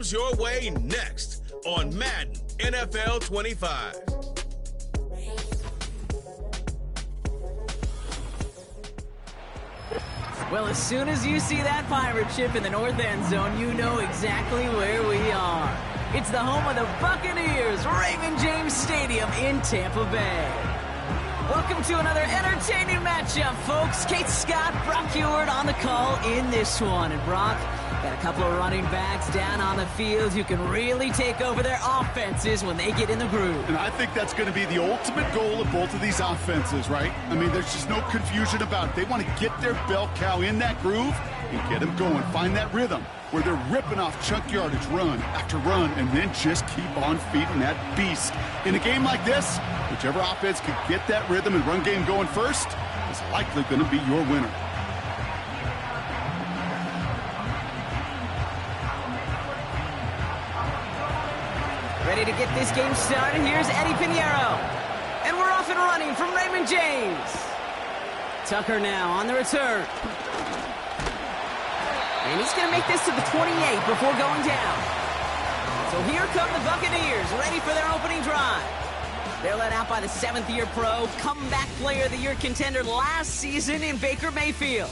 comes your way next on Madden NFL 25. Well, as soon as you see that pirate ship in the north end zone, you know exactly where we are. It's the home of the Buccaneers, Raymond James Stadium in Tampa Bay. Welcome to another entertaining matchup, folks. Kate Scott, Brock Heward on the call in this one. And Brock, got a couple of running backs down on the field who can really take over their offenses when they get in the groove. And I think that's going to be the ultimate goal of both of these offenses, right? I mean, there's just no confusion about it. They want to get their bell cow in that groove and get them going. Find that rhythm where they're ripping off chunk yardage run after run and then just keep on feeding that beast. In a game like this, whichever offense can get that rhythm and run game going first is likely going to be your winner. Ready to get this game started. Here's Eddie Pinheiro. And we're off and running from Raymond James. Tucker now on the return. And he's going to make this to the 28 before going down. So here come the Buccaneers, ready for their opening drive. They're led out by the seventh-year pro, comeback player of the year contender last season in Baker Mayfield.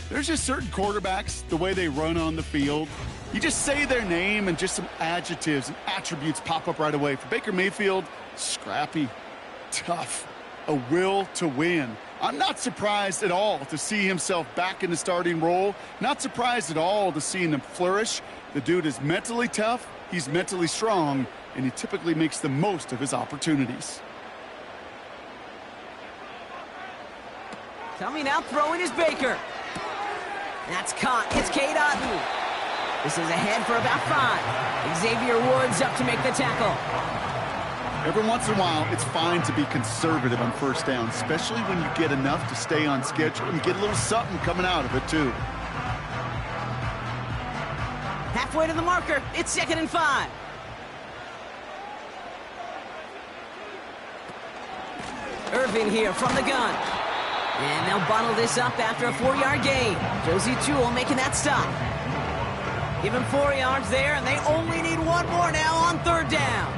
There's just certain quarterbacks, the way they run on the field. You just say their name and just some adjectives and attributes pop up right away. For Baker Mayfield, scrappy, tough, a will to win. I'm not surprised at all to see himself back in the starting role. Not surprised at all to see him flourish. The dude is mentally tough, he's mentally strong, and he typically makes the most of his opportunities. Coming out throwing is Baker. That's caught. It's Cade Otton. This is ahead for about 5. Xavier Woods up to make the tackle. Every once in a while, it's fine to be conservative on first down, especially when you get enough to stay on schedule and get a little something coming out of it, too. Halfway to the marker. It's 2nd and 5. Irving here from the gun. And they'll bottle this up after a 4-yard gain. Josie Jewell making that stop. Give him 4 yards there, and they only need 1 more now on 3rd down.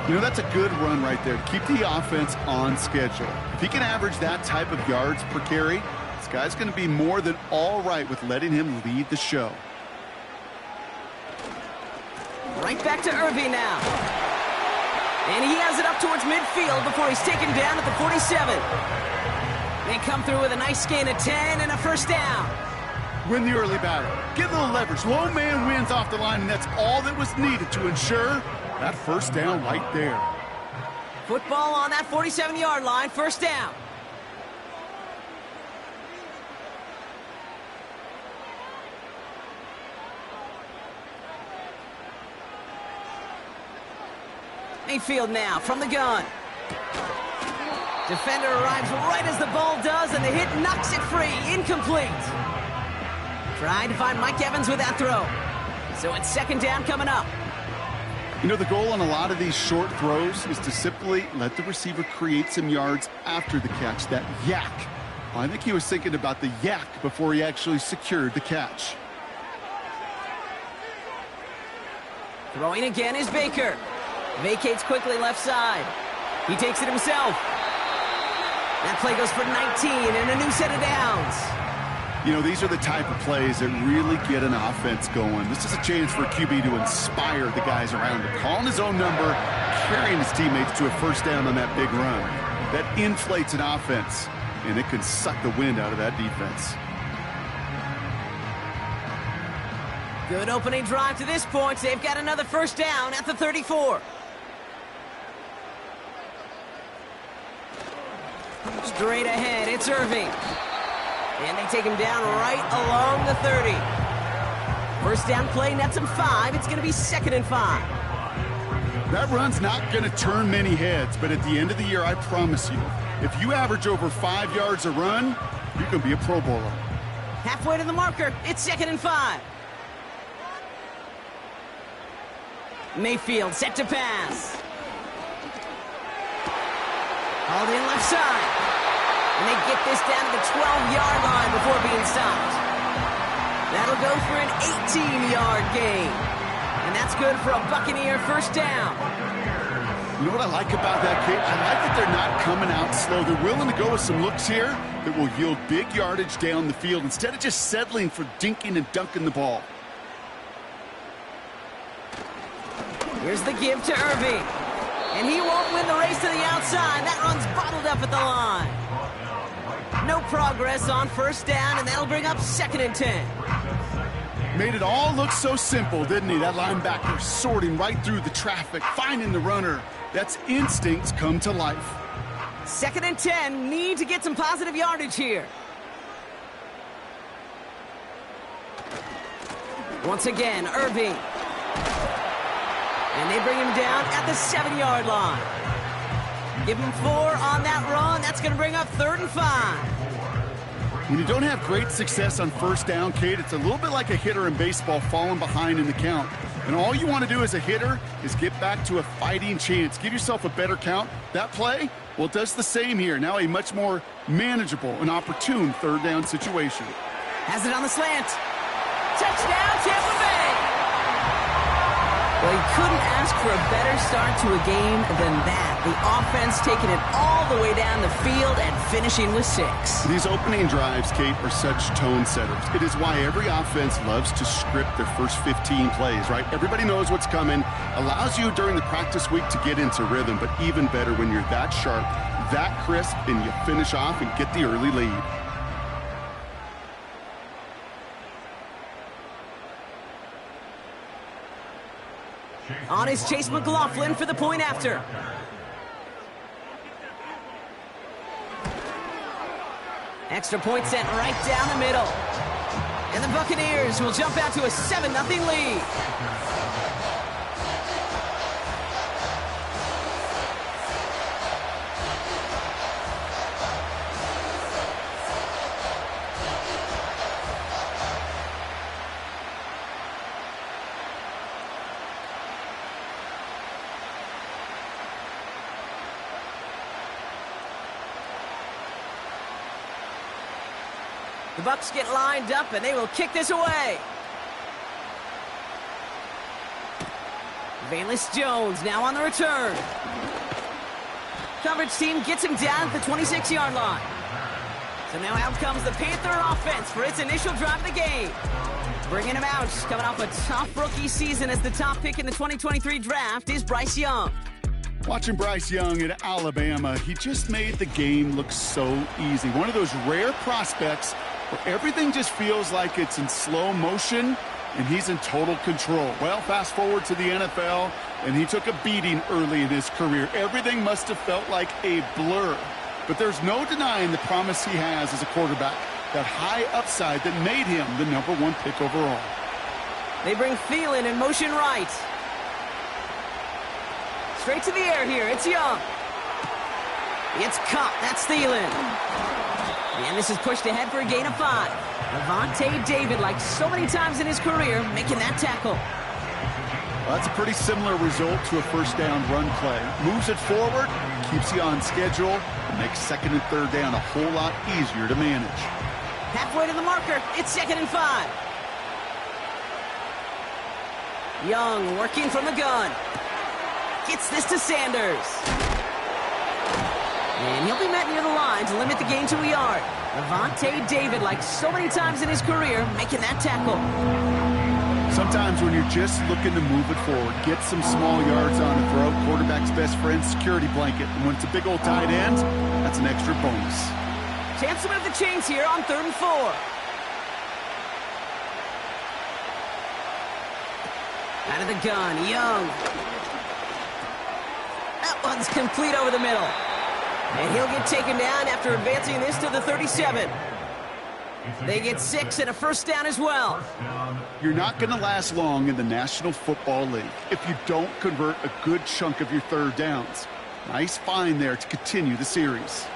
You know, that's a good run right there to keep the offense on schedule. If he can average that type of yards per carry, this guy's going to be more than all right with letting him lead the show. Right back to Irving now. And he has it up towards midfield before he's taken down at the 47. They come through with a nice gain of 10 and a 1st down. Win the early battle. Get a little leverage. Low man wins off the line, and that's all that was needed to ensure that 1st down right there. Football on that 47-yard line, 1st down. Mayfield now from the gun. Defender arrives right as the ball does, and the hit knocks it free. Incomplete. Trying to find Mike Evans with that throw. So it's 2nd down coming up. You know, the goal on a lot of these short throws is to simply let the receiver create some yards after the catch, that yak. Well, I think he was thinking about the yak before he actually secured the catch. Throwing again is Baker. Vacates quickly left side. He takes it himself. That play goes for 19 and a new set of downs. You know, these are the type of plays that really get an offense going. This is a chance for a QB to inspire the guys around him. Calling his own number, carrying his teammates to a 1st down on that big run. That inflates an offense, and it can suck the wind out of that defense. Good opening drive to this point. They've got another 1st down at the 34. Straight ahead, it's Irving. And they take him down right along the 30. 1st down play nets him 5. It's going to be 2nd and 5. That run's not going to turn many heads, but at the end of the year, I promise you, if you average over 5 yards a run, you can be a Pro Bowler. Halfway to the marker, it's 2nd and 5. Mayfield set to pass. Hauled in left side. And they get this down to the 12-yard line before being stopped. That'll go for an 18-yard gain. good for a Buccaneer first down. You know what I like about that, Kate? I like that they're not coming out slow. They're willing to go with some looks here that will yield big yardage down the field instead of just settling for dinking and dunking the ball. Here's the give to Irving. And he won't win the race to the outside. That run's bottled up at the line. No progress on first down, and that'll bring up 2nd and 10. Made it all look so simple, didn't he? That linebacker sorting right through the traffic, finding the runner. That's instincts come to life. 2nd and 10, need to get some positive yardage here. Once again, Irving. And they bring him down at the 7-yard line. Give him 4 on that run. That's going to bring up 3rd and 5. When you don't have great success on first down, Kate, it's a little bit like a hitter in baseball falling behind in the count. And all you want to do as a hitter is get back to a fighting chance. Give yourself a better count. That play, well, it does the same here. Now a much more manageable and opportune 3rd down situation. Has it on the slant. Touchdown, Tampa Bay! Well, he couldn't ask for a better start to a game than that. The offense taking it all the way down the field and finishing with 6. These opening drives, Kate, are such tone setters. It is why every offense loves to script their first 15 plays, right? Everybody knows what's coming. Allows you during the practice week to get into rhythm, but even better when you're that sharp, that crisp, and you finish off and get the early lead. On is Chase McLaughlin for the point after. Extra point sent right down the middle. And the Buccaneers will jump out to a 7-0 lead. The Bucs get lined up, and they will kick this away. Valus Jones now on the return. Coverage team gets him down at the 26-yard line. So now out comes the Panther offense for its initial drive of the game. Bringing him out, coming off a tough rookie season as the top pick in the 2023 draft is Bryce Young. Watching Bryce Young at Alabama, he just made the game look so easy. One of those rare prospects where everything just feels like it's in slow motion and he's in total control. Well, fast forward to the NFL, and he took a beating early in his career. Everything must have felt like a blur. But there's no denying the promise he has as a quarterback, that high upside that made him the #1 pick overall. They bring Thielen in motion right. Straight to the air here, it's Young. It's caught, that's Thielen. And this is pushed ahead for a gain of 5. Levante David, like so many times in his career, making that tackle. Well, that's a pretty similar result to a first down run play. Moves it forward, keeps you on schedule, and makes 2nd and 3rd down a whole lot easier to manage. Halfway to the marker, it's 2nd and 5. Young working from the gun. Gets this to Sanders. And he'll be met near the line to limit the gain to a yard. Levante David, like so many times in his career, making that tackle. Sometimes when you're just looking to move it forward, get some small yards on the throw, quarterback's best friend, security blanket. And when it's a big old tight end, that's an extra bonus. Chance to move the chains here on 3rd and 4. Out of the gun, Young. That one's complete over the middle. And he'll get taken down after advancing this to the 37. They get 6 and a first down as well. You're not going to last long in the National Football League if you don't convert a good chunk of your 3rd downs. Nice find there to continue the series.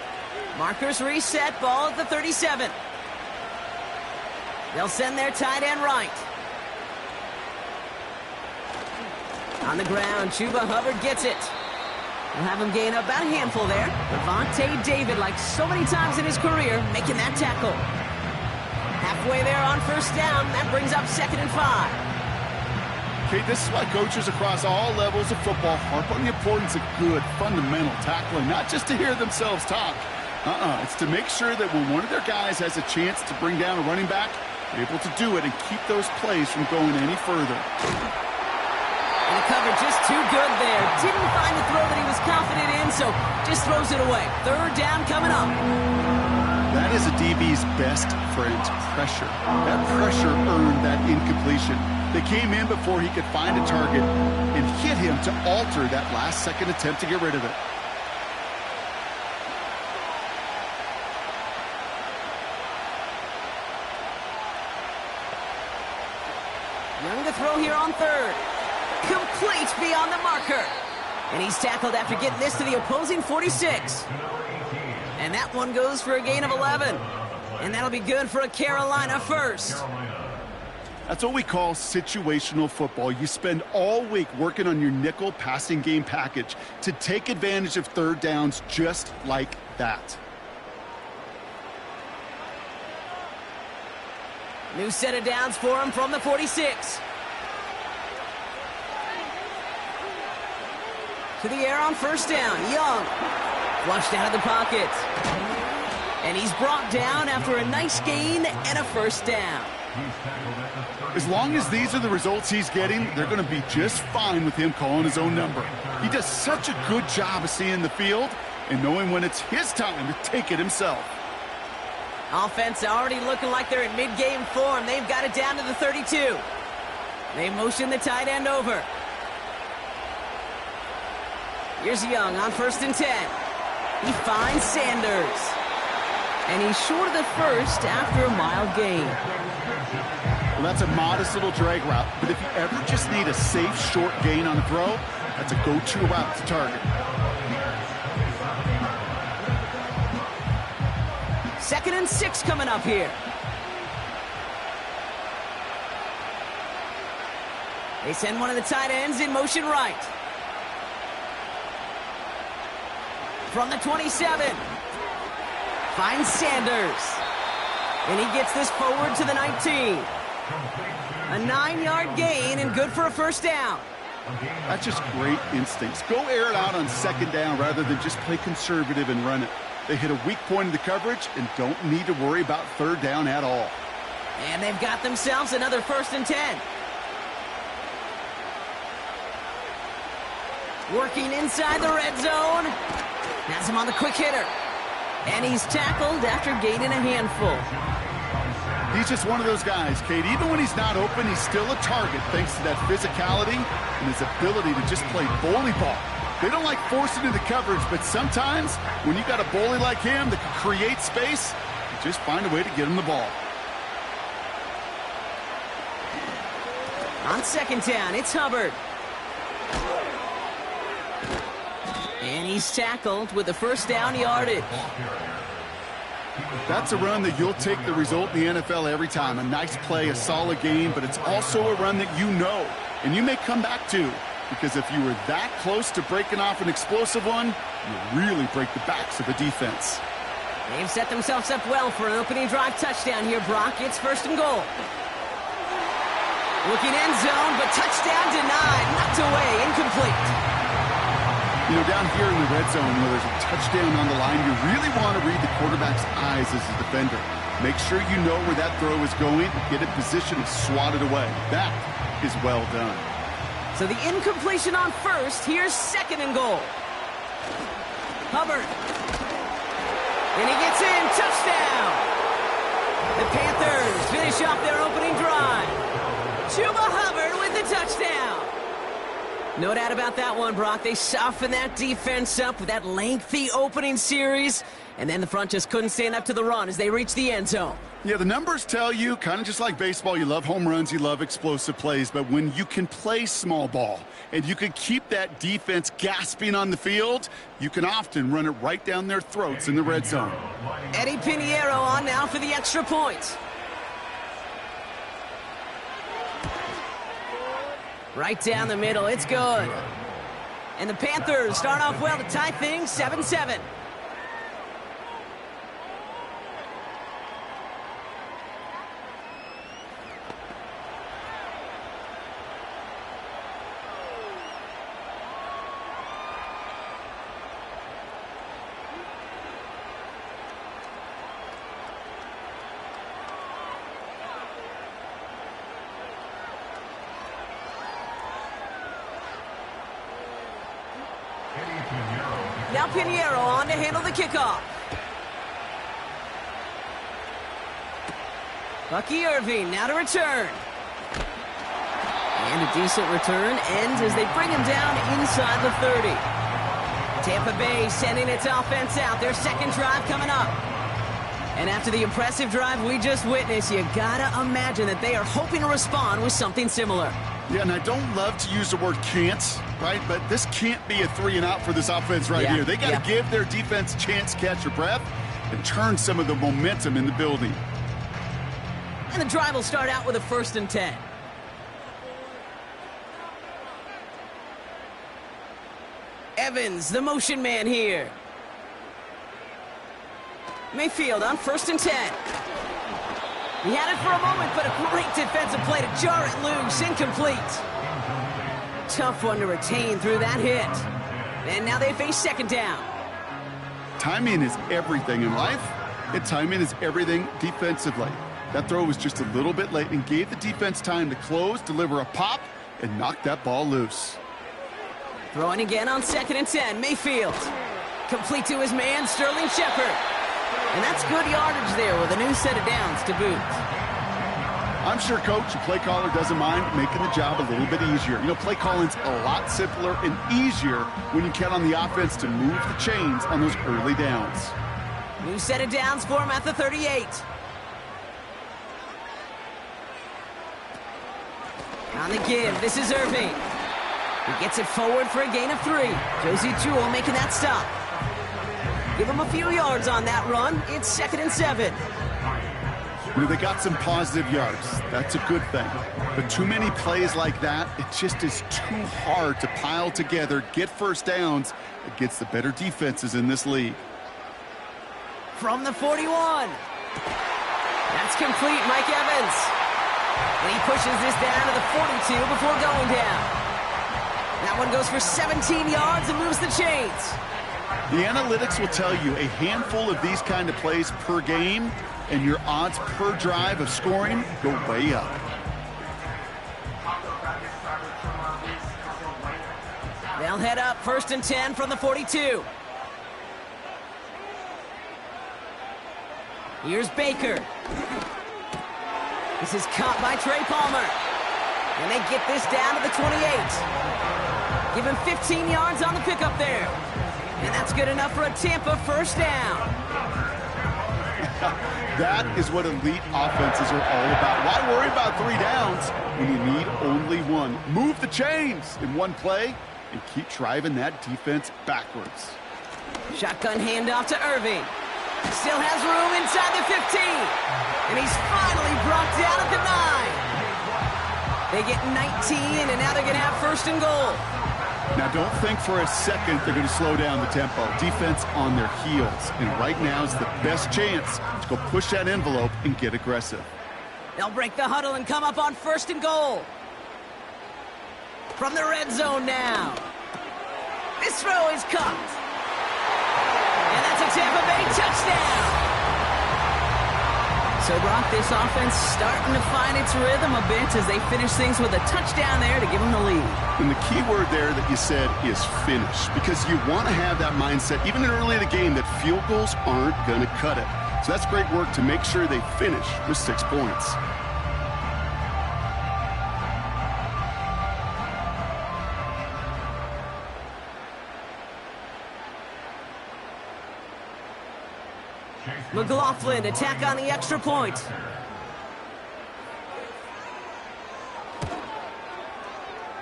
Markers reset, ball at the 37. They'll send their tight end right. On the ground, Chuba Hubbard gets it. We'll have him gain about a handful there. Levante David, like so many times in his career, making that tackle. Halfway there on first down, that brings up 2nd and 5. Okay, this is why coaches across all levels of football harp on the importance of good, fundamental tackling, not just to hear themselves talk. It's to make sure that when one of their guys has a chance to bring down a running back, they're able to do it and keep those plays from going any further. And the cover just too good there. Didn't find the throw that he was confident in, so just throws it away. Third down coming up. That is a DB's best friend, pressure. That pressure earned that incompletion. They came in before he could find a target and hit him to alter that last-second attempt to get rid of it. Young to throw here on third. Complete beyond the marker. And he's tackled after getting this to the opposing 46. And that one goes for a gain of 11. And that'll be good for a Carolina first. That's what we call situational football. You spend all week working on your nickel passing game package to take advantage of third downs just like that. New set of downs for him from the 46. To the air on first down. Young. Flushed out of the pocket. And he's brought down after a nice gain and a first down. As long as these are the results he's getting, they're going to be just fine with him calling his own number. He does such a good job of seeing the field and knowing when it's his time to take it himself. Offense already looking like they're in mid-game form. They've got it down to the 32. They motion the tight end over. Here's Young on first and 10. He finds Sanders. And he's short of the first after a mile gain. Well, that's a modest little drag route, but if you ever just need a safe, short gain on a throw, that's a go-to route to target. Second and 6 coming up here. They send one of the tight ends in motion right. From the 27. Finds Sanders. And he gets this forward to the 19. A 9-yard gain and good for a first down. That's just great instincts. Go air it out on second down rather than just play conservative and run it. They hit a weak point in the coverage and don't need to worry about third down at all. And they've got themselves another first and 10. Working inside the red zone. Has him on the quick hitter. And he's tackled after gaining a handful. He's just one of those guys, Kate. Even when he's not open, he's still a target thanks to that physicality and his ability to just play bully ball. They don't like forcing into coverage, but sometimes when you got a bully like him that can create space, you just find a way to get him the ball. On second down, it's Hubbard. And he's tackled with the first down yardage. That's a run that you'll take the result in the NFL every time. A nice play, a solid game, but it's also a run that you know and you may come back to. Because if you were that close to breaking off an explosive one, you really break the backs of the defense. They've set themselves up well for an opening drive touchdown here, Brock. It's first and goal. Looking end zone, but touchdown denied. Knocked away, incomplete. You know, down here in the red zone where there's a touchdown on the line, you really want to read the quarterback's eyes as a defender. Make sure you know where that throw is going, get in position and swat it away. That is well done. So the incompletion on first. Here's second and goal. Hubbard. And he gets in. Touchdown. The Panthers finish off their opening drive. Chuba Hubbard with the touchdown. No doubt about that one, Brock. They softened that defense up with that lengthy opening series. And then the front just couldn't stand up to the run as they reached the end zone. Yeah, the numbers tell you, kind of just like baseball, you love home runs, you love explosive plays, but when you can play small ball and you can keep that defense gasping on the field, you can often run it right down their throats in the red zone. Eddie Pinheiro on now for the extra point. Right down the middle, it's good. And the Panthers start off well to tie things 7-7. Now Pinheiro on to handle the kickoff. Bucky Irving now to return. And a decent return ends as they bring him down inside the 30. Tampa Bay sending its offense out. Their second drive coming up. And after the impressive drive we just witnessed, you gotta imagine that they are hoping to respond with something similar. Yeah, and I don't love to use the word can't, right? But this can't be a 3-and-out for this offense right here. They got to give their defense a chance to catch their breath and turn some of the momentum in the building. And the drive will start out with a 1st and 10. Evans, the motion man here. Mayfield on 1st and 10. He had it for a moment, but a great defensive play to jar it loose. Incomplete. Tough one to retain through that hit. And now they face 2nd down. Timing is everything in life, and timing is everything defensively. That throw was just a little bit late and gave the defense time to close, deliver a pop, and knock that ball loose. Throwing again on 2nd and 10. Mayfield. Complete to his man, Sterling Shepard. And that's good yardage there with a new set of downs to boot. I'm sure coach and play caller doesn't mind making the job a little bit easier. You know, play calling's a lot simpler and easier when you count on the offense to move the chains on those early downs. New set of downs for him at the 38. On the give, this is Irving. He gets it forward for a gain of 3. Josie Jewell making that stop. Give him a few yards on that run. It's 2nd and 7. You know, they got some positive yards. That's a good thing. But too many plays like that, it just is too hard to pile together, get 1st downs against the better defenses in this league. From the 41. That's complete, Mike Evans. And he pushes this down to the 42 before going down. That one goes for 17 yards and moves the chains. The analytics will tell you a handful of these kind of plays per game, and your odds per drive of scoring go way up. They'll head up 1st and 10 from the 42. Here's Baker. This is caught by Trey Palmer. And they get this down to the 28. Give him 15 yards on the pickup there. And that's good enough for a Tampa 1st down. That is what elite offenses are all about. Why worry about 3 downs when you need only 1? Move the chains in one play and keep driving that defense backwards. Shotgun handoff to Irving. Still has room inside the 15. And he's finally brought down at the 9. They get 19, and now they're going to have 1st and goal. Now, don't think for a second they're going to slow down the tempo. Defense on their heels. And right now is the best chance to go push that envelope and get aggressive. They'll break the huddle and come up on 1st and goal. From the red zone now. This throw is caught. And that's a Tampa Bay touchdown. So, Brock, this offense starting to find its rhythm a bit as they finish things with a touchdown there to give them the lead. And the key word there that you said is finish, because you want to have that mindset, even early in the game, that field goals aren't going to cut it. So that's great work to make sure they finish with 6 points. McLaughlin attack on the extra point.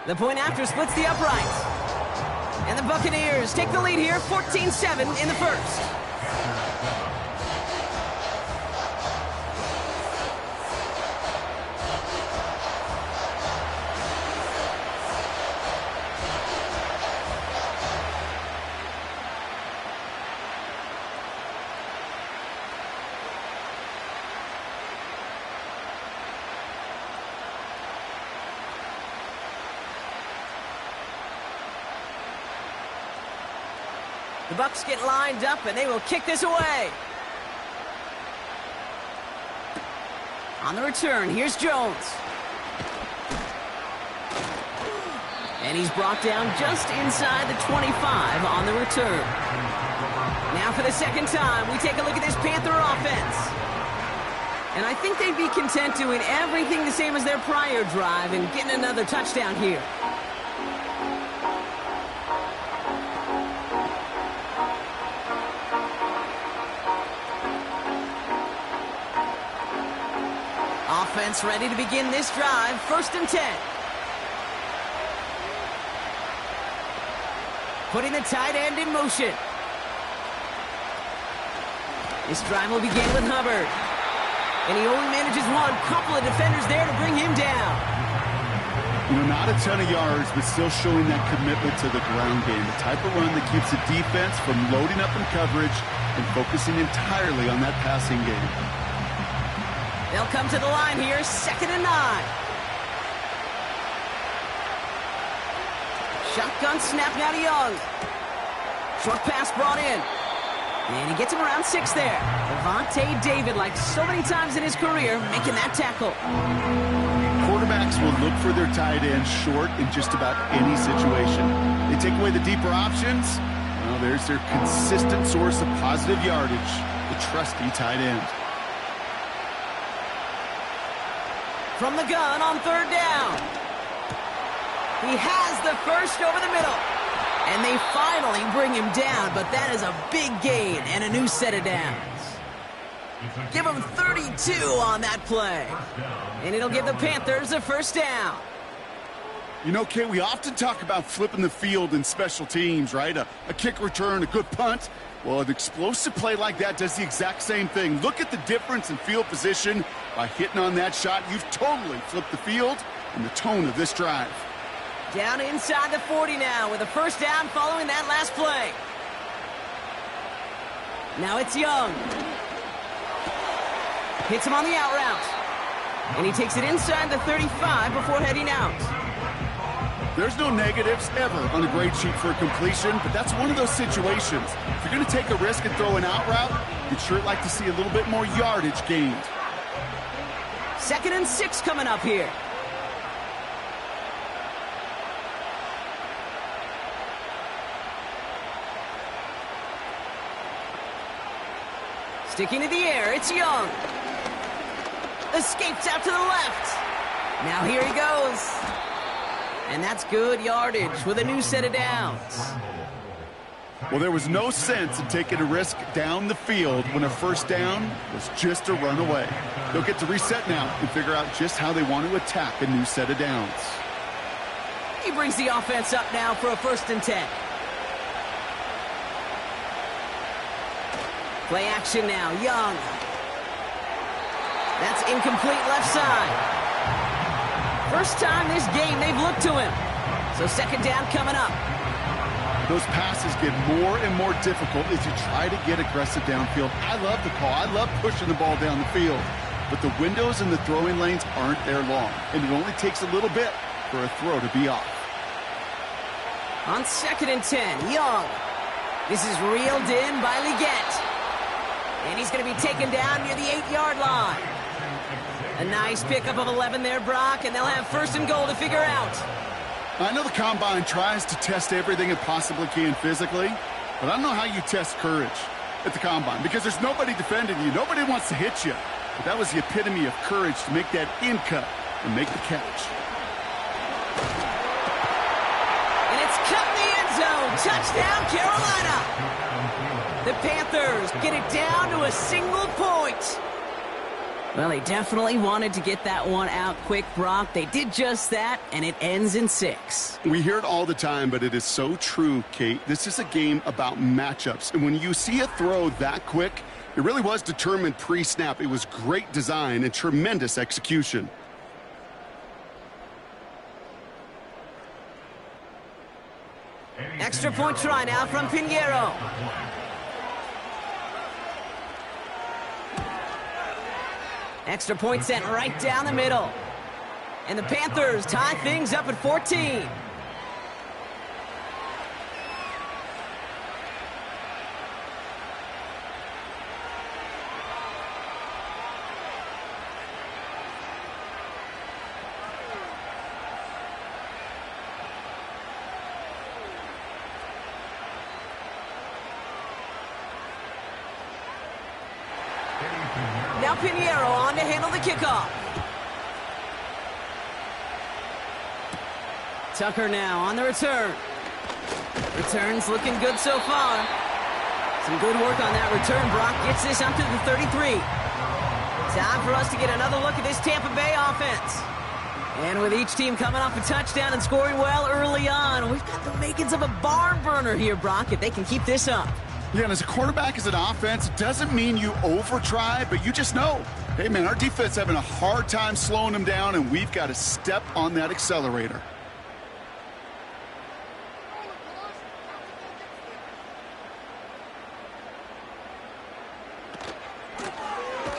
The point after splits the uprights. And the Buccaneers take the lead here, 14-7 in the 1st. The Bucs get lined up, and they will kick this away. On the return, here's Jones. And he's brought down just inside the 25 on the return. Now for the second time, we take a look at this Panther offense. And I think they'd be content doing everything the same as their prior drive and getting another touchdown here. Offense ready to begin this drive. 1st and 10. Putting the tight end in motion. This drive will begin with Hubbard. And he only manages one. Couple of defenders there to bring him down. You know, not a ton of yards, but still showing that commitment to the ground game. The type of run that keeps the defense from loading up in coverage and focusing entirely on that passing game. They'll come to the line here. 2nd and 9. Shotgun snap now to Young. Short pass brought in. And he gets him around 6 there. Levante David, like so many times in his career, making that tackle. Quarterbacks will look for their tight end short in just about any situation. They take away the deeper options. Well, there's their consistent source of positive yardage, the trusty tight end. From the gun on 3rd down. He has the first over the middle. And they finally bring him down, but that is a big gain and a new set of downs. Give him 32 on that play. And it'll give the Panthers a 1st down. You know, Kate, we often talk about flipping the field in special teams, right? A kick return, a good punt. Well, an explosive play like that does the exact same thing. Look at the difference in field position. By hitting on that shot, you've totally flipped the field and the tone of this drive. Down inside the 40 now with a 1st down following that last play. Now it's Young. Hits him on the out route. And he takes it inside the 35 before heading out. There's no negatives ever on a grade sheet for a completion, but that's one of those situations. If you're going to take a risk and throw an out route, you'd sure like to see a little bit more yardage gained. 2nd and 6 coming up here. Sticking to the air, it's Young. Escapes out to the left. Now here he goes. And that's good yardage with a new set of downs. Well, there was no sense in taking a risk down the field when a 1st down was just a run away. They'll get to reset now and figure out just how they want to attack a new set of downs. He brings the offense up now for a 1st and 10. Play action now, Young. That's incomplete left side. First time this game they've looked to him. So 2nd down coming up. Those passes get more and more difficult as you try to get aggressive downfield. I love the call. I love pushing the ball down the field. But the windows in the throwing lanes aren't there long. And it only takes a little bit for a throw to be off. On 2nd and 10, Young. This is reeled in by Leggett. And he's going to be taken down near the 8-yard line. A nice pickup of 11 there, Brock, and they'll have 1st and goal to figure out. I know the Combine tries to test everything it possibly can physically, but I don't know how you test courage at the Combine because there's nobody defending you. Nobody wants to hit you. But that was the epitome of courage to make that in cut and make the catch. And it's cut in the end zone. Touchdown, Carolina. The Panthers get it down to a single point. Well, they definitely wanted to get that one out quick, Brock. They did just that, and it ends in 6. We hear it all the time, but it is so true, Kate. This is a game about matchups. And when you see a throw that quick, it really was determined pre-snap. It was great design and tremendous execution. Extra point try now from Pinheiro. Extra point sent right down the middle. And the Panthers tie things up at 14. Now Pinheiro on to handle the kickoff. Tucker now on the return. Return's looking good so far. Some good work on that return. Brock gets this up to the 33. Time for us to get another look at this Tampa Bay offense. And with each team coming off a touchdown and scoring well early on, we've got the makings of a barn burner here, Brock, if they can keep this up. Yeah, and as a quarterback, as an offense, it doesn't mean you over-try, but you just know, hey, man, our defense having a hard time slowing them down, and we've got to step on that accelerator.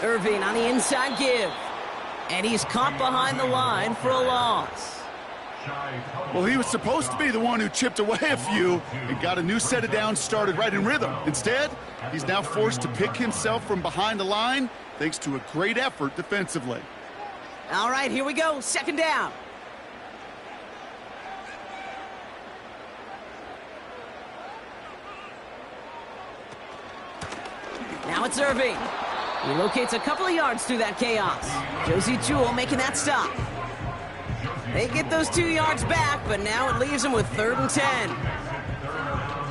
Irving on the inside give. And he's caught behind the line for a loss. Well, he was supposed to be the one who chipped away a few and got a new set of downs started right in rhythm. Instead, he's now forced to pick himself from behind the line thanks to a great effort defensively. All right, here we go. Second down. Now it's Irving. He locates a couple of yards through that chaos. Josie Jewell making that stop. They get those 2 yards back, but now it leaves them with 3rd and 10.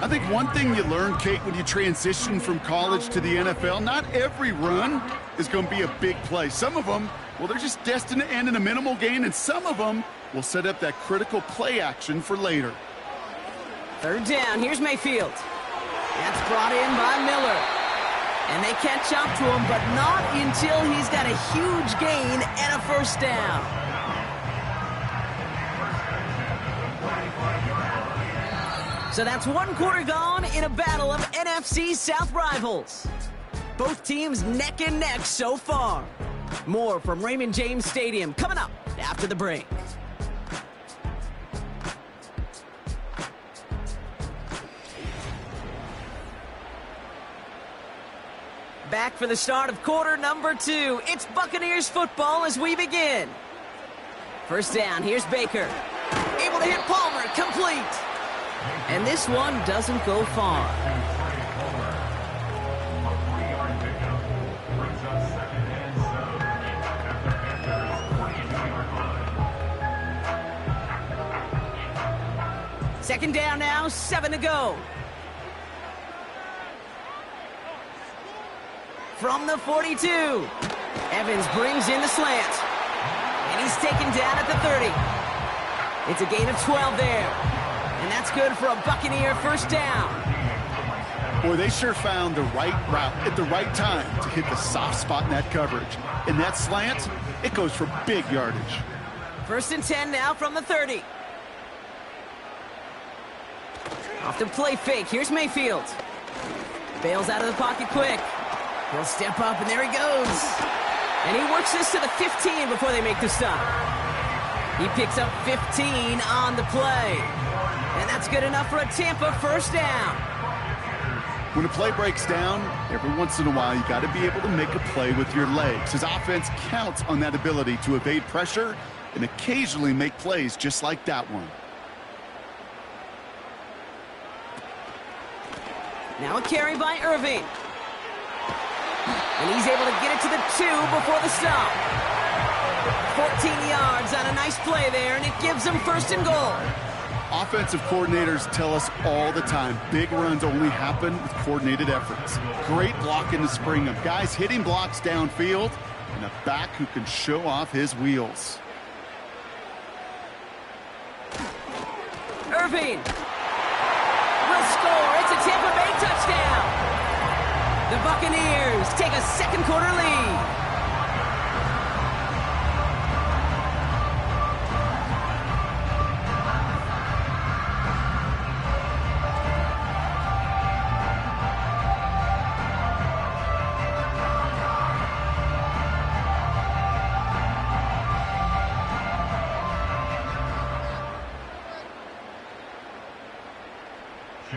I think one thing you learn, Kate, when you transition from college to the NFL, not every run is going to be a big play. Some of them, well, they're just destined to end in a minimal gain, and some of them will set up that critical play action for later. 3rd down. Here's Mayfield. That's brought in by Miller. And they catch up to him, but not until he's got a huge gain and a 1st down. So that's 1 quarter gone in a battle of NFC South rivals. Both teams neck and neck so far. More from Raymond James Stadium coming up after the break. Back for the start of quarter number 2. It's Buccaneers football as we begin. 1st down, here's Baker. Able to hit Palmer, complete. And this one doesn't go far. Second down now, 7 to go. From the 42. Evans brings in the slant. And he's taken down at the 30. It's a gain of 12 there. And that's good for a Buccaneer 1st down. Boy, they sure found the right route at the right time to hit the soft spot in that coverage. And that slant, it goes for big yardage. 1st and 10 now from the 30. Off the play fake. Here's Mayfield. Bails out of the pocket quick. He'll step up, and there he goes. And he works this to the 15 before they make the stop. He picks up 15 on the play. And that's good enough for a Tampa 1st down. When a play breaks down, every once in a while, you got to be able to make a play with your legs. His offense counts on that ability to evade pressure and occasionally make plays just like that one. Now a carry by Irving. And he's able to get it to the 2 before the stop. 14 yards on a nice play there, and it gives them 1st and goal. Offensive coordinators tell us all the time, big runs only happen with coordinated efforts. Great blocking to spring them. Guys hitting blocks downfield, and a back who can show off his wheels. Irving will score. It's a Tampa Bay touchdown. The Buccaneers take a 2nd quarter lead.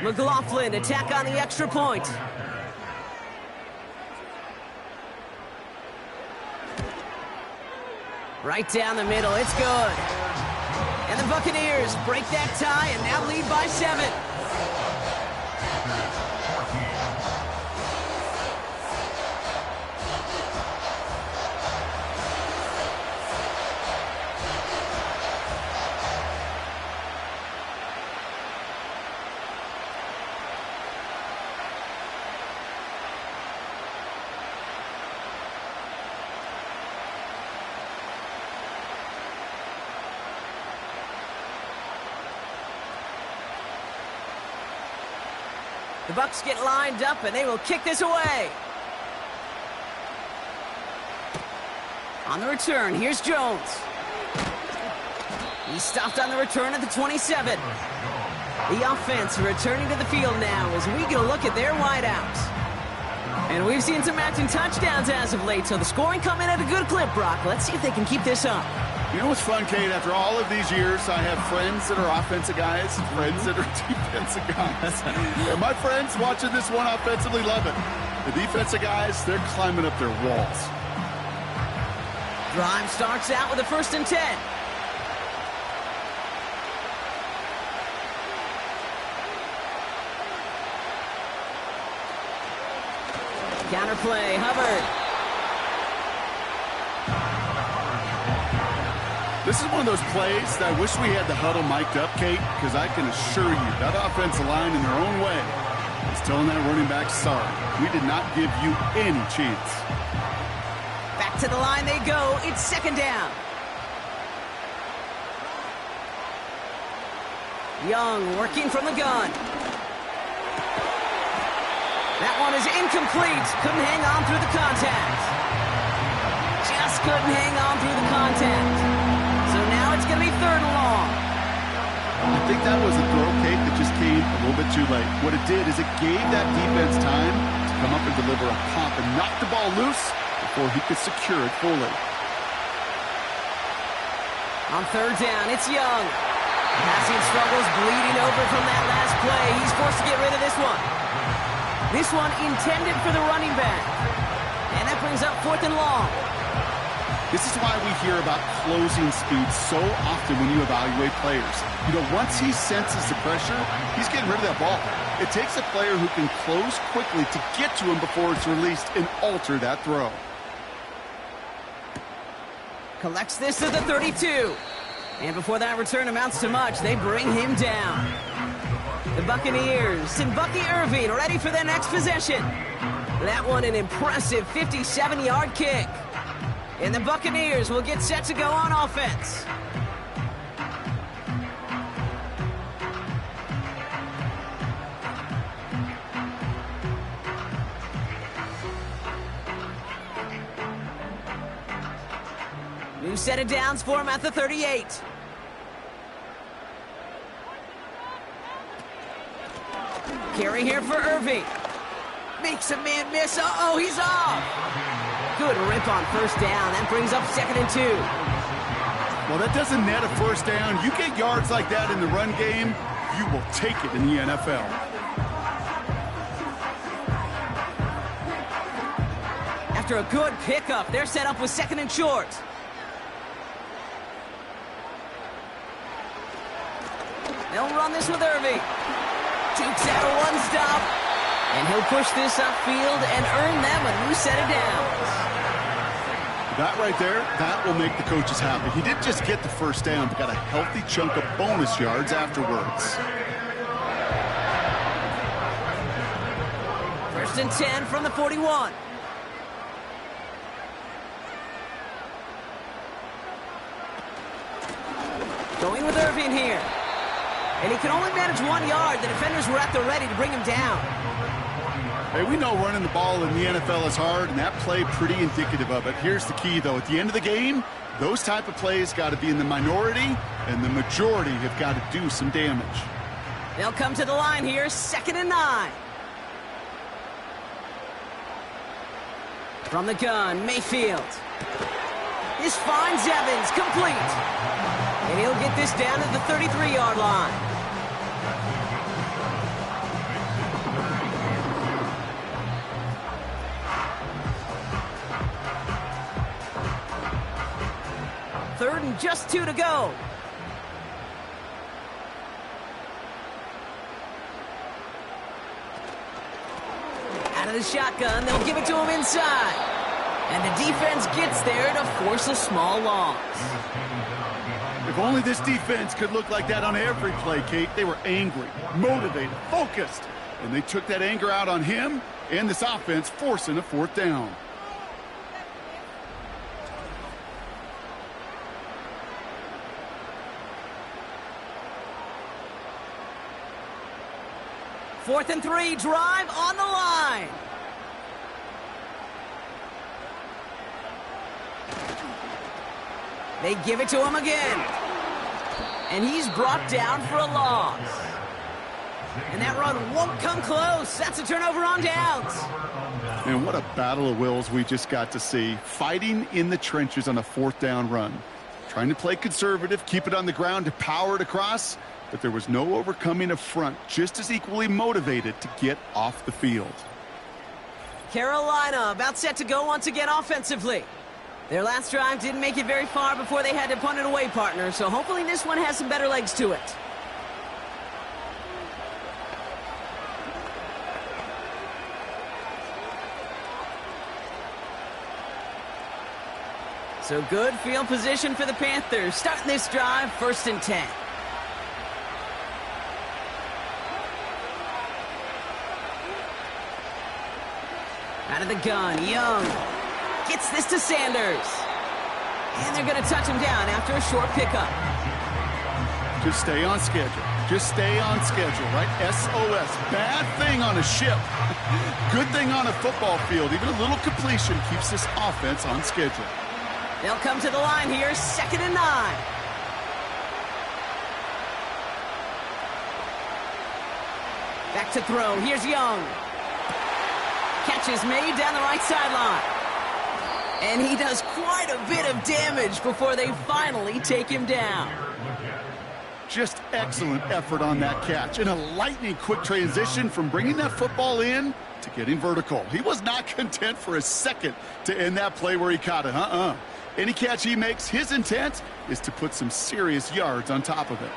McLaughlin attack on the extra point. Right down the middle, it's good. And the Buccaneers break that tie and now lead by 7. The Bucs get lined up, and they will kick this away. On the return, here's Jones. He's stopped on the return at the 27. The offense returning to the field now as we get a look at their wideouts. And we've seen some matching touchdowns as of late, so the scoring coming at a good clip, Brock. Let's see if they can keep this up. You know what's fun, Kate? After all of these years, I have friends that are offensive guys, friends that are defensive guys. And my friends watching this one offensively love it. The defensive guys, they're climbing up their walls. Drive starts out with a 1st and 10. Counter play, Hubbard. This is one of those plays that I wish we had the huddle mic'd up, Kate, because I can assure you that offensive line in their own way is telling that running back, sorry, we did not give you any chance. Back to the line they go. It's 2nd down. Young working from the gun. That one is incomplete. Couldn't hang on through the contact. Just couldn't hang on through the contact. So now it's going to be 3rd and long. I think that was a throw, Kate, that just came a little bit too late. What it did is it gave that defense time to come up and deliver a pop and knock the ball loose before he could secure it fully. On 3rd down, it's Young. Passing struggles, bleeding over from that last play. He's forced to get rid of this one. This one intended for the running back. And that brings up 4th and long. This is why we hear about closing speed so often when you evaluate players. You know, once he senses the pressure, he's getting rid of that ball. It takes a player who can close quickly to get to him before it's released and alter that throw. Collects this at the 32. And before that return amounts to much, they bring him down. The Buccaneers and Bucky Irving ready for their next possession. That one an impressive 57-yard kick. And the Buccaneers will get set to go on offense. New set of downs for him at the 38. Carry here for Irving. Makes a man miss. Uh-oh, he's off. Good rip on 1st down. That brings up 2nd and 2. Well, that doesn't net a 1st down. You get yards like that in the run game, you will take it in the NFL. After a good pickup, they're set up with 2nd and short. They'll run this with Irving. Jukes out of one stop. And he'll push this upfield and earn them a new set of downs. That right there, that will make the coaches happy. He didn't just get the 1st down, but got a healthy chunk of bonus yards afterwards. 1st and 10 from the 41. Going with Irving here. And he can only manage 1 yard. The defenders were at the ready to bring him down. Hey, we know running the ball in the NFL is hard, and that play pretty indicative of it. Here's the key, though. At the end of the game, those type of plays got to be in the minority, and the majority have got to do some damage. They'll come to the line here, 2nd and 9. From the gun, Mayfield. This finds Evans, complete. And he'll get this down at the 33-yard line. Third and just 2 to go. Out of the shotgun, they'll give it to him inside. And the defense gets there to force a small loss. If only this defense could look like that on every play, Kate. They were angry, motivated, focused. And they took that anger out on him and this offense, forcing a 4th down. 4th and 3, drive on the line. They give it to him again. And he's brought down for a loss. And that run won't come close. That's a turnover on downs. And what a battle of wills we just got to see. Fighting in the trenches on a 4th down run. Trying to play conservative, keep it on the ground to power it across. But there was no overcoming a front just as equally motivated to get off the field. Carolina about set to go once again offensively. Their last drive didn't make it very far before they had to punt it away, partner. So hopefully this one has some better legs to it. So good field position for the Panthers. Starting this drive, 1st and 10. Out of the gun, Young gets this to Sanders. And they're going to touch him down after a short pickup. Just stay on schedule. Just stay on schedule, right? SOS. Bad thing on a ship. Good thing on a football field. Even a little completion keeps this offense on schedule. They'll come to the line here, 2nd and 9. Back to throw. Here's Young. Catch is made down the right sideline. And he does quite a bit of damage before they finally take him down. Just excellent effort on that catch. And a lightning quick transition from bringing that football in to getting vertical. He was not content for a second to end that play where he caught it. Any catch he makes, his intent is to put some serious yards on top of it.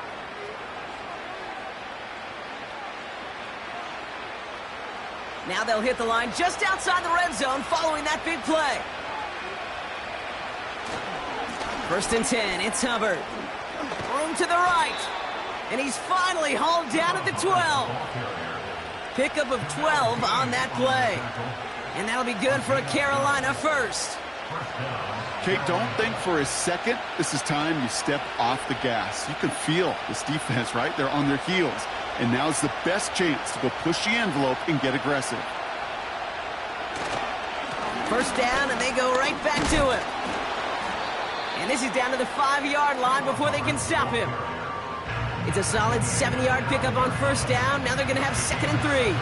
Now they'll hit the line just outside the red zone following that big play. 1st and 10, it's Hubbard. Room to the right. And he's finally hauled down at the 12. Pickup of 12 on that play. And that'll be good for a Carolina first. Kate, don't think for a second this is time you step off the gas. You can feel this defense, right? They're on their heels. And now's the best chance to go push the envelope and get aggressive. 1st down, and they go right back to him. And this is down to the 5-yard line before they can stop him. It's a solid 7-yard pickup on 1st down. Now they're going to have 2nd and 3.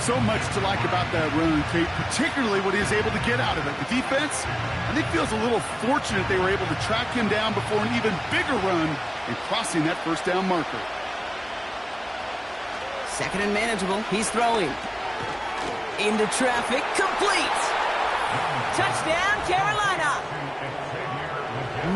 So much to like about that run, Kate, particularly what he was able to get out of it. The defense, I think, feels a little fortunate they were able to track him down before an even bigger run and crossing that 1st down marker. 2nd and manageable. He's throwing. Into traffic. Complete. Touchdown, Carolina.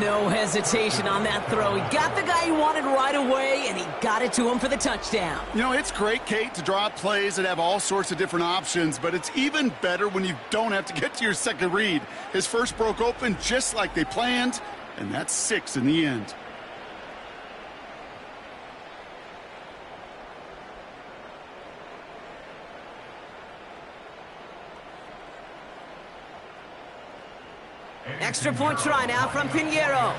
No hesitation on that throw. He got the guy he wanted right away, and he got it to him for the touchdown. You know, it's great, Kate, to draw up plays that have all sorts of different options, but it's even better when you don't have to get to your second read. His first broke open just like they planned, and that's 6 in the end. Extra point try now from Pinheiro.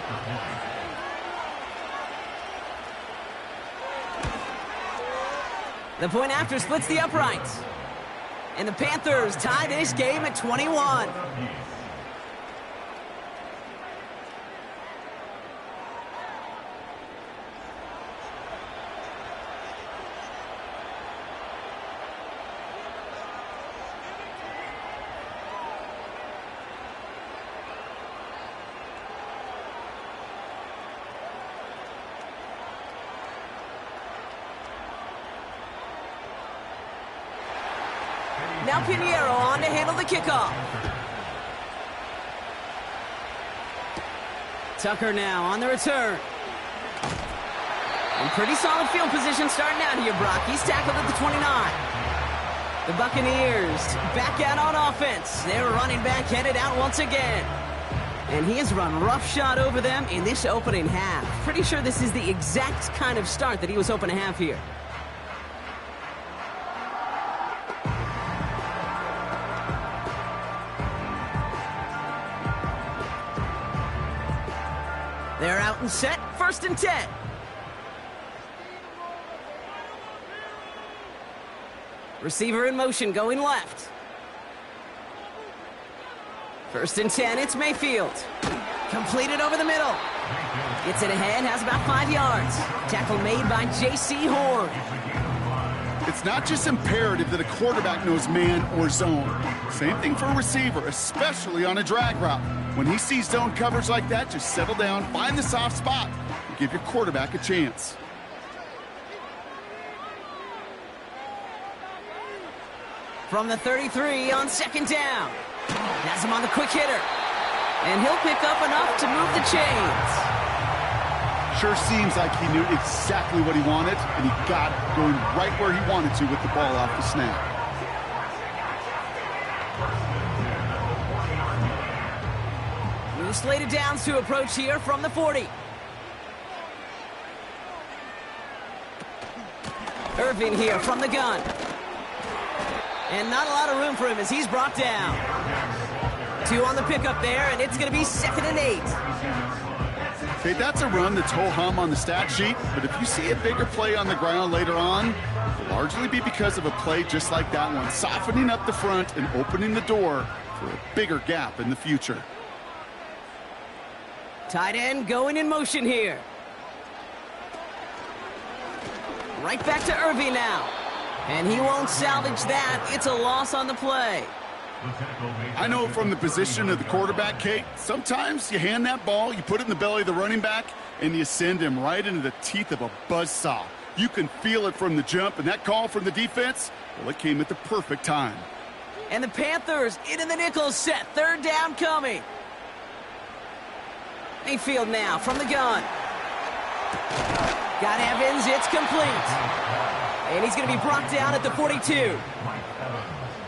The point after splits the uprights. And the Panthers tie this game at 21. Now Pinheiro on to handle the kickoff. Tucker now on the return. And pretty solid field position starting out here, Brock. He's tackled at the 29. The Buccaneers back out on offense. Their running back headed out once again. And he has run roughshod over them in this opening half. Pretty sure this is the exact kind of start that he was hoping to have here. They're out and set, 1st and 10. Receiver in motion, going left. 1st and 10, it's Mayfield. Completed over the middle. Gets it ahead, has about 5 yards. Tackle made by J.C. Horn. It's not just imperative that a quarterback knows man or zone. Same thing for a receiver, especially on a drag route. When he sees zone coverage like that, just settle down, find the soft spot, and give your quarterback a chance. From the 33 on 2nd down. Has him on the quick hitter. And he'll pick up enough to move the chains. Sure seems like he knew exactly what he wanted, and he got it going right where he wanted to with the ball off the snap. New slated downs to approach here from the 40. Irvin here from the gun. And not a lot of room for him as he's brought down. 2 on the pickup there, and it's going to be 2nd and 8. Okay, that's a run that's ho-hum on the stat sheet, but if you see a bigger play on the ground later on, it'll largely be because of a play just like that one, softening up the front and opening the door for a bigger gap in the future. Tight end going in motion here. Right back to Irvin now. And he won't salvage that. It's a loss on the play. I know from the position of the quarterback, Kate, sometimes you hand that ball, you put it in the belly of the running back, and you send him right into the teeth of a buzzsaw. You can feel it from the jump, and that call from the defense, well, it came at the perfect time. And the Panthers into the nickel set. 3rd down coming. Mayfield now from the gun. Got Evans, it's complete. And he's going to be brought down at the 42.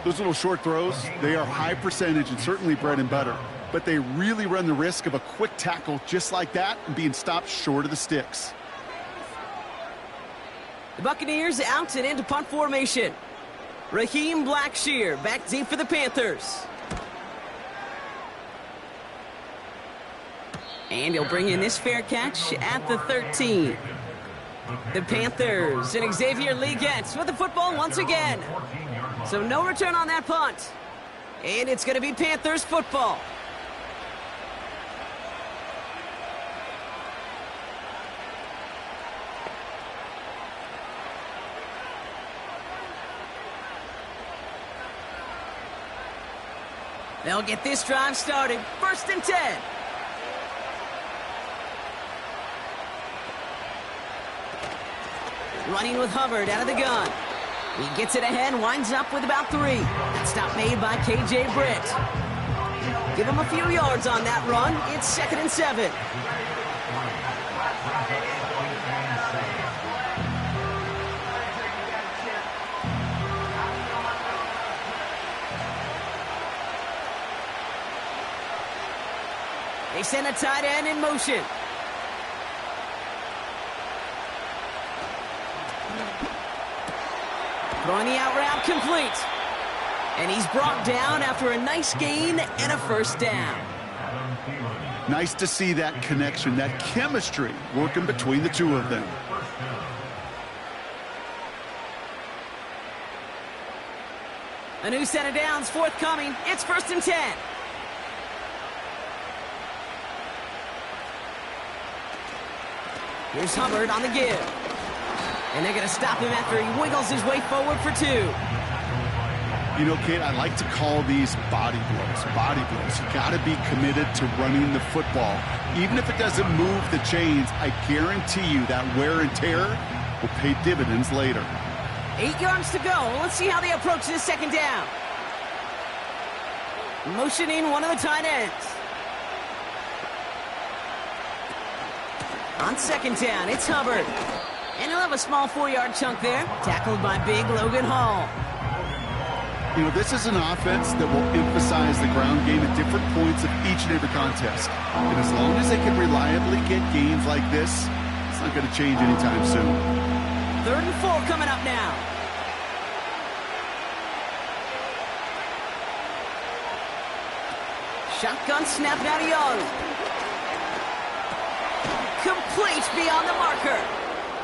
Those little short throws, they are high percentage and certainly bread and butter. But they really run the risk of a quick tackle just like that and being stopped short of the sticks. The Buccaneers out and into punt formation. Raheem Blackshear back deep for the Panthers. And he'll bring in this fair catch at the 13. The Panthers and Xavier Legette with the football once again. So no return on that punt. And it's going to be Panthers football. They'll get this drive started. 1st and 10. Running with Hubbard out of the gun. He gets it ahead, winds up with about 3. That stop made by K.J. Britt. Give him a few yards on that run. It's 2nd and 7. They send a tight end in motion. Throwing the out route complete. And he's brought down after a nice gain and a 1st down. Nice to see that connection, that chemistry working between the two of them. A new set of downs forthcoming. It's 1st and 10. Here's Hubbard on the give. And they're going to stop him after he wiggles his way forward for 2. You know, Kate, I like to call these body blows. Body blows. You got to be committed to running the football. Even if it doesn't move the chains, I guarantee you that wear and tear will pay dividends later. 8 yards to go. Let's see how they approach this 2nd down. Motioning one of the tight ends. On 2nd down, it's Hubbard. And he'll have a small 4-yard chunk there. Tackled by big Logan Hall. You know, this is an offense that will emphasize the ground game at different points of each and every contest. And as long as they can reliably get gains like this, it's not going to change anytime soon. 3rd and 4 coming up now. Shotgun snap out of Young. Complete beyond the marker.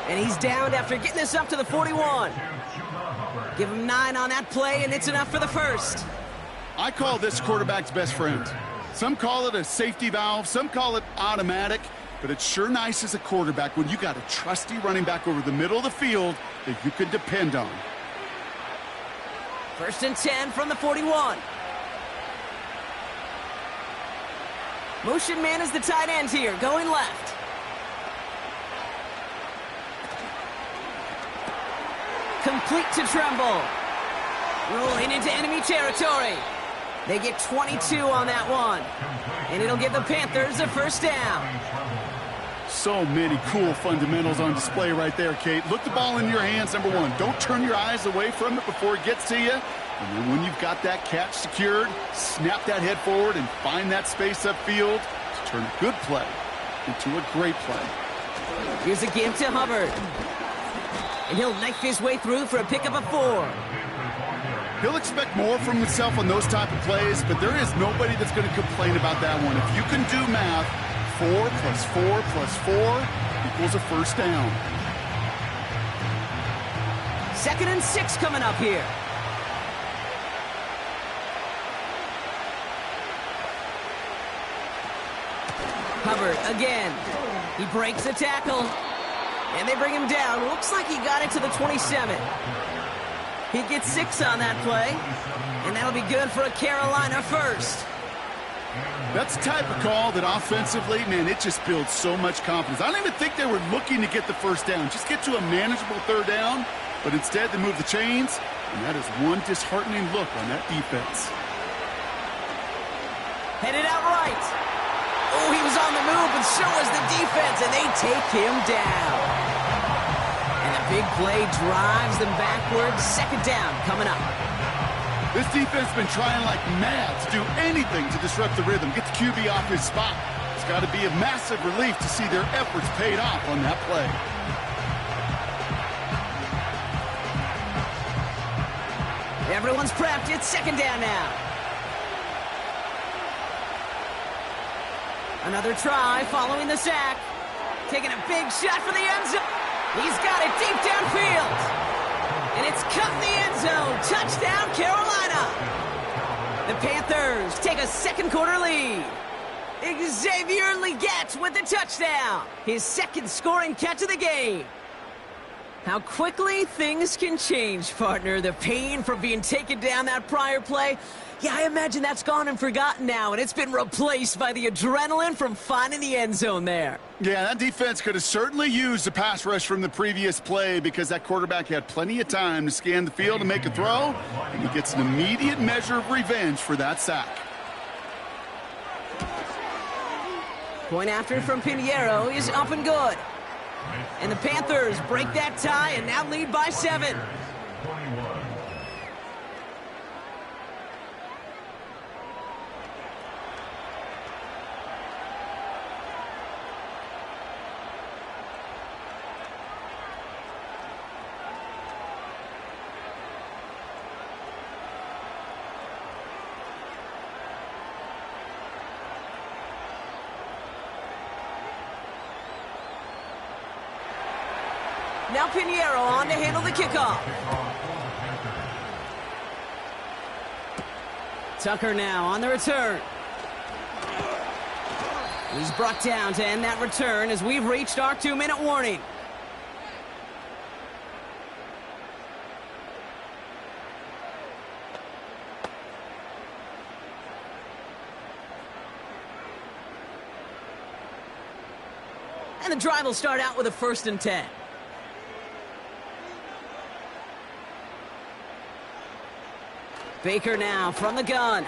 And he's downed after getting this up to the 41. Give him 9 on that play, and it's enough for the first. I call this quarterback's best friend. Some call it a safety valve, some call it automatic, but it's sure nice as a quarterback when you got a trusty running back over the middle of the field that you can depend on. 1st and 10 from the 41. Motion man is the tight end here, going left. Complete to Tremble. Rolling into enemy territory. They get 22 on that one. And it'll give the Panthers a first down. So many cool fundamentals on display right there, Kate. Look the ball in your hands, number one. Don't turn your eyes away from it before it gets to you. And then when you've got that catch secured, snap that head forward and find that space upfield to turn a good play into a great play. Here's a give to Hubbard. And he'll knife his way through for a pickup of 4. He'll expect more from himself on those type of plays, but there is nobody that's going to complain about that one. If you can do math, 4 plus 4 plus 4 equals a first down. 2nd and 6 coming up here. Hubbard again. He breaks the tackle. And they bring him down. Looks like he got it to the 27. He gets 6 on that play. And that'll be good for a Carolina first. That's the type of call that offensively, man, it just builds so much confidence. I don't even think they were looking to get the first down. Just get to a manageable 3rd down. But instead, they move the chains. And that is one disheartening look on that defense. Headed out right. Oh, he was on the move, but so was the defense, and they take him down. And the big play drives them backwards. 2nd down coming up. This defense has been trying like mad to do anything to disrupt the rhythm, get the QB off his spot. It's got to be a massive relief to see their efforts paid off on that play. Everyone's prepped. It's 2nd down now. Another try following the sack. Taking a big shot for the end zone. He's got it deep downfield. And it's cut in the end zone. Touchdown, Carolina. The Panthers take a 2nd quarter lead. Xavier Legette with the touchdown. His 2nd scoring catch of the game. How quickly things can change, partner. The pain from being taken down that prior play. Yeah, I imagine that's gone and forgotten now, and it's been replaced by the adrenaline from finding the end zone there. Yeah, that defense could have certainly used the pass rush from the previous play because that quarterback had plenty of time to scan the field and make a throw, and he gets an immediate measure of revenge for that sack. Point after from Pinheiro is up and good. And the Panthers break that tie and now lead by 7. Now Pinheiro on to handle the kickoff. Tucker now on the return. He's brought down to end that return as we've reached our 2-minute warning. And the drive will start out with a 1st and 10. Baker now from the gun.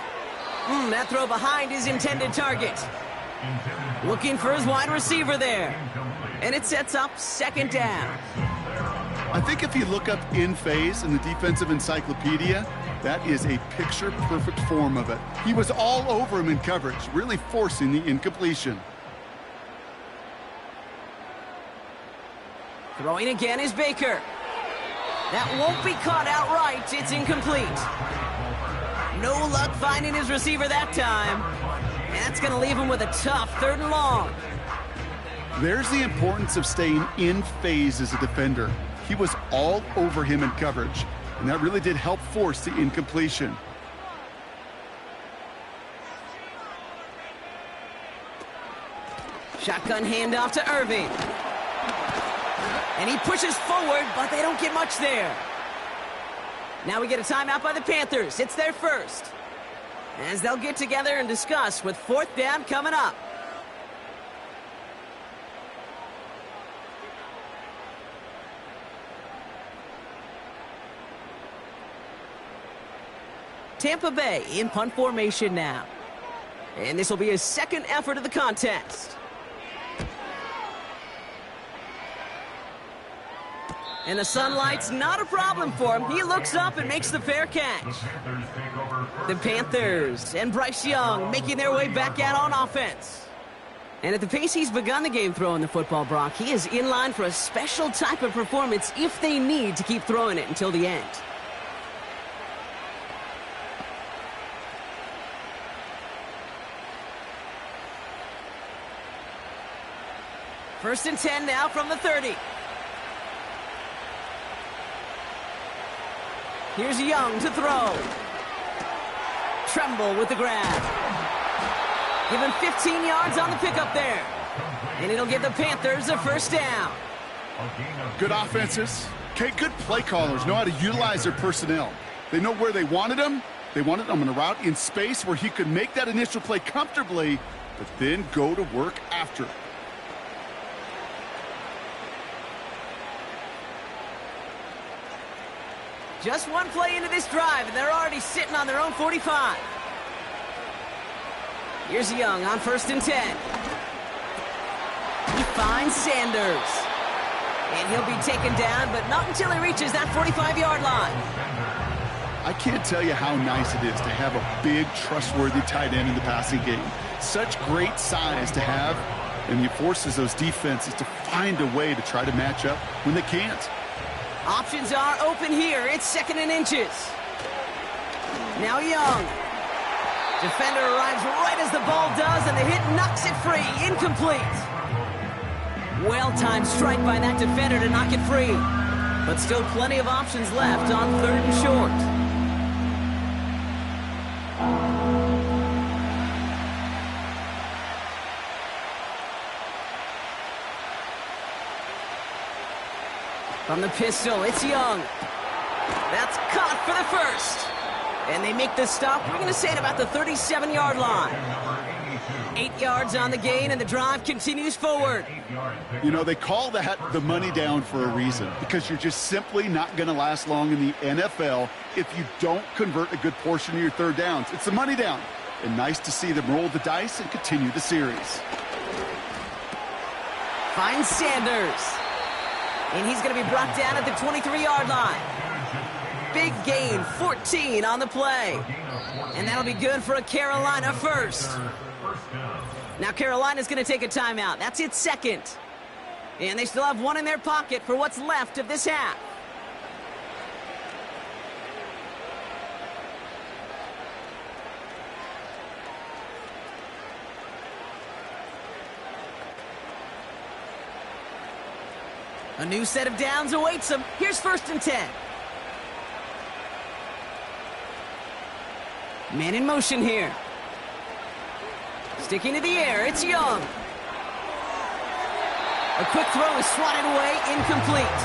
That throw behind his intended target. Looking for his wide receiver there. And it sets up 2nd down. I think if you look up in phase in the defensive encyclopedia, that is a picture-perfect form of it. He was all over him in coverage, really forcing the incompletion. Throwing again is Baker. That won't be caught outright. It's incomplete. No luck finding his receiver that time. And that's going to leave him with a tough 3rd and long. There's the importance of staying in phase as a defender. He was all over him in coverage, and that really did help force the incompletion. Shotgun handoff to Irving. And he pushes forward, but they don't get much there. Now we get a timeout by the Panthers. It's their first. As they'll get together and discuss with fourth down coming up. Tampa Bay in punt formation now. And this will be his second effort of the contest. And the sunlight's not a problem for him. He looks up and makes the fair catch. The Panthers and Bryce Young making their way back out on offense. And at the pace he's begun the game throwing the football, Brock, he is in line for a special type of performance if they need to keep throwing it until the end. First and 10 now from the 30. Here's Young to throw. Tremble with the grab. Give him 15 yards on the pickup there. And it'll give the Panthers a first down. Good offenses. Okay, good play callers know how to utilize their personnel. They know where they wanted him. They wanted him on a route in space where he could make that initial play comfortably, but then go to work after. Just one play into this drive, and they're already sitting on their own 45. Here's Young on first and 10. He finds Sanders. And he'll be taken down, but not until he reaches that 45-yard line. I can't tell you how nice it is to have a big, trustworthy tight end in the passing game. Such great size to have, and he forces those defenses to find a way to try to match up when they can't. Options are open here. It's second and inches. Now Young. Defender arrives right as the ball does, and the hit knocks it free. Incomplete. Well-timed strike by that defender to knock it free. But still plenty of options left on third and short. From the pistol, it's Young. That's caught for the first. And they make the stop, we're going to say at about the 37-yard line. 8 yards on the gain, and the drive continues forward. You know, they call that the money down for a reason, because you're just simply not going to last long in the NFL if you don't convert a good portion of your third downs. It's the money down. And nice to see them roll the dice and continue the series. Finds Sanders. And he's going to be brought down at the 23-yard line. Big gain, 14 on the play. And that'll be good for a Carolina first. Now Carolina's going to take a timeout. That's its second. And they still have one in their pocket for what's left of this half. A new set of downs awaits them. Here's first and 10. Man in motion here. Sticking to the air, it's Young. A quick throw is swatted away, incomplete.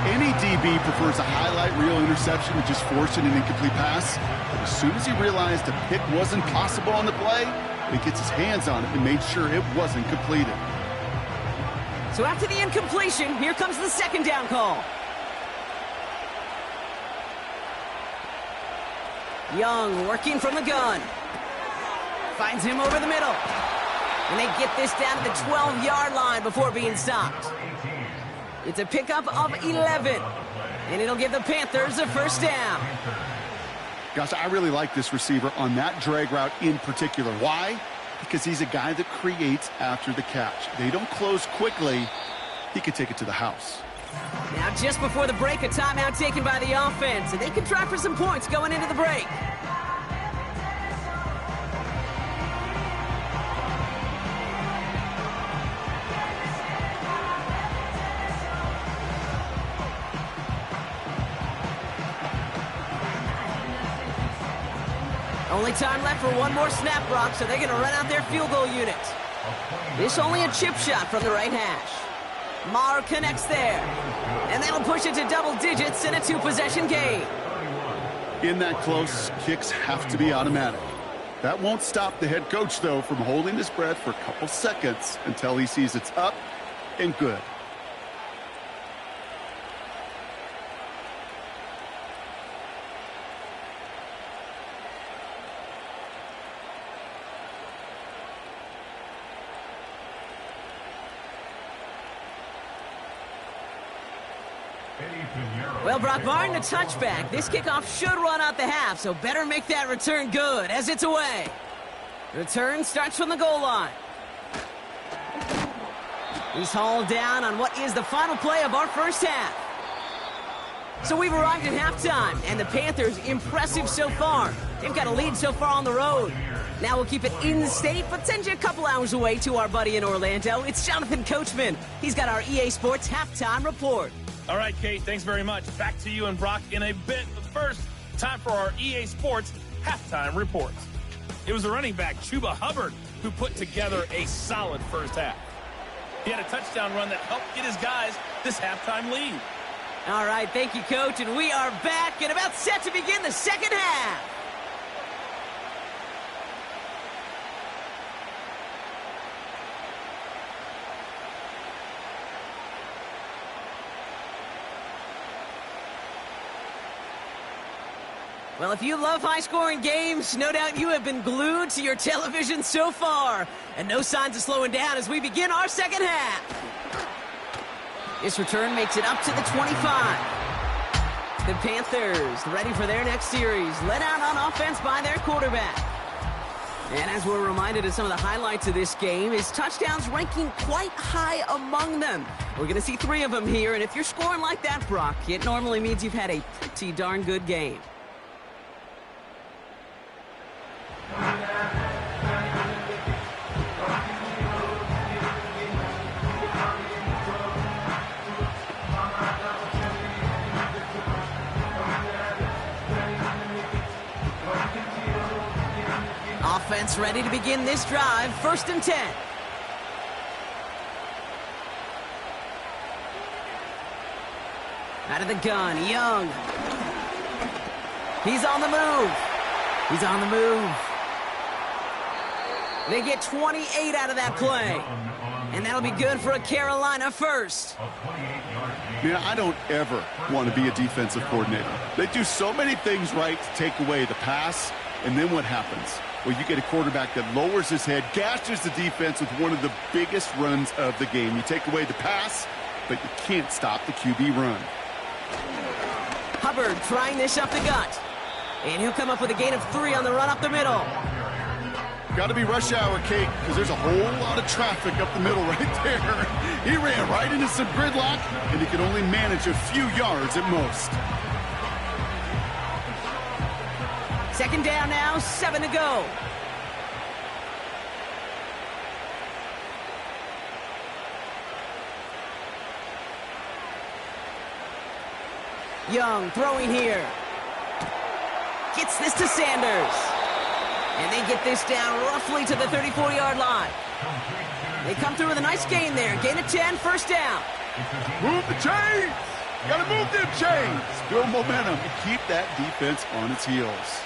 Any DB prefers a highlight reel interception to just forcing an incomplete pass. But as soon as he realized a pick wasn't possible on the play, he gets his hands on it and made sure it wasn't completed. So after the incompletion, here comes the second down call. Young working from the gun. Finds him over the middle. And they get this down to the 12-yard line before being stopped. It's a pickup of 11. And it'll give the Panthers a first down. Gosh, I really like this receiver on that drag route in particular. Why? Because he's a guy that creates after the catch. They don't close quickly. He could take it to the house. Now, just before the break, a timeout taken by the offense, and they can try for some points going into the break. Only time left for one more snap, Brock, so they're going to run out their field goal unit. This only a chip shot from the right hash. Maher connects there. And that'll push it to double digits in a two-possession game. In that close, kicks have to be automatic. That won't stop the head coach, though, from holding his breath for a couple seconds until he sees it's up and good. Well, Brock, barring the touchback, this kickoff should run out the half, so better make that return good as it's away. Return starts from the goal line. He's hauled down on what is the final play of our first half. So we've arrived at halftime, and the Panthers impressive so far. They've got a lead so far on the road. Now we'll keep it in-state, but send you a couple hours away to our buddy in Orlando. It's Jonathan Coachman. He's got our EA Sports halftime report. All right, Kate, thanks very much. Back to you and Brock in a bit. But first, time for our EA Sports halftime report. It was the running back, Chuba Hubbard, who put together a solid first half. He had a touchdown run that helped get his guys this halftime lead. All right, thank you, Coach, and we are back and about set to begin the second half. Well, if you love high-scoring games, no doubt you have been glued to your television so far. And no signs of slowing down as we begin our second half. This return makes it up to the 25. The Panthers ready for their next series, led out on offense by their quarterback. And as we're reminded of some of the highlights of this game, his touchdowns ranking quite high among them. We're going to see 3 of them here, and if you're scoring like that, Brock, it normally means you've had a pretty darn good game. Offense ready to begin this drive. 1st and 10. Out of the gun, Young. He's on the move. He's on the move. They get 28 out of that play. And that'll be good for a Carolina first. Man, I don't ever want to be a defensive coordinator. They do so many things right to take away the pass, and then what happens? Well, you get a quarterback that lowers his head, gashes the defense with one of the biggest runs of the game. You take away the pass, but you can't stop the QB run. Hubbard trying this up the gut. And he'll come up with a gain of 3 on the run up the middle. Got to be rush hour, Kate, because there's a whole lot of traffic up the middle right there. He ran right into some gridlock, and he could only manage a few yards at most. 2nd down now, 7 to go. Young throwing here. Gets this to Sanders. And they get this down roughly to the 34-yard line. They come through with a nice gain there. Gain of 10, 1st down. Move the chains! Gotta move them chains! Build momentum and keep that defense on its heels.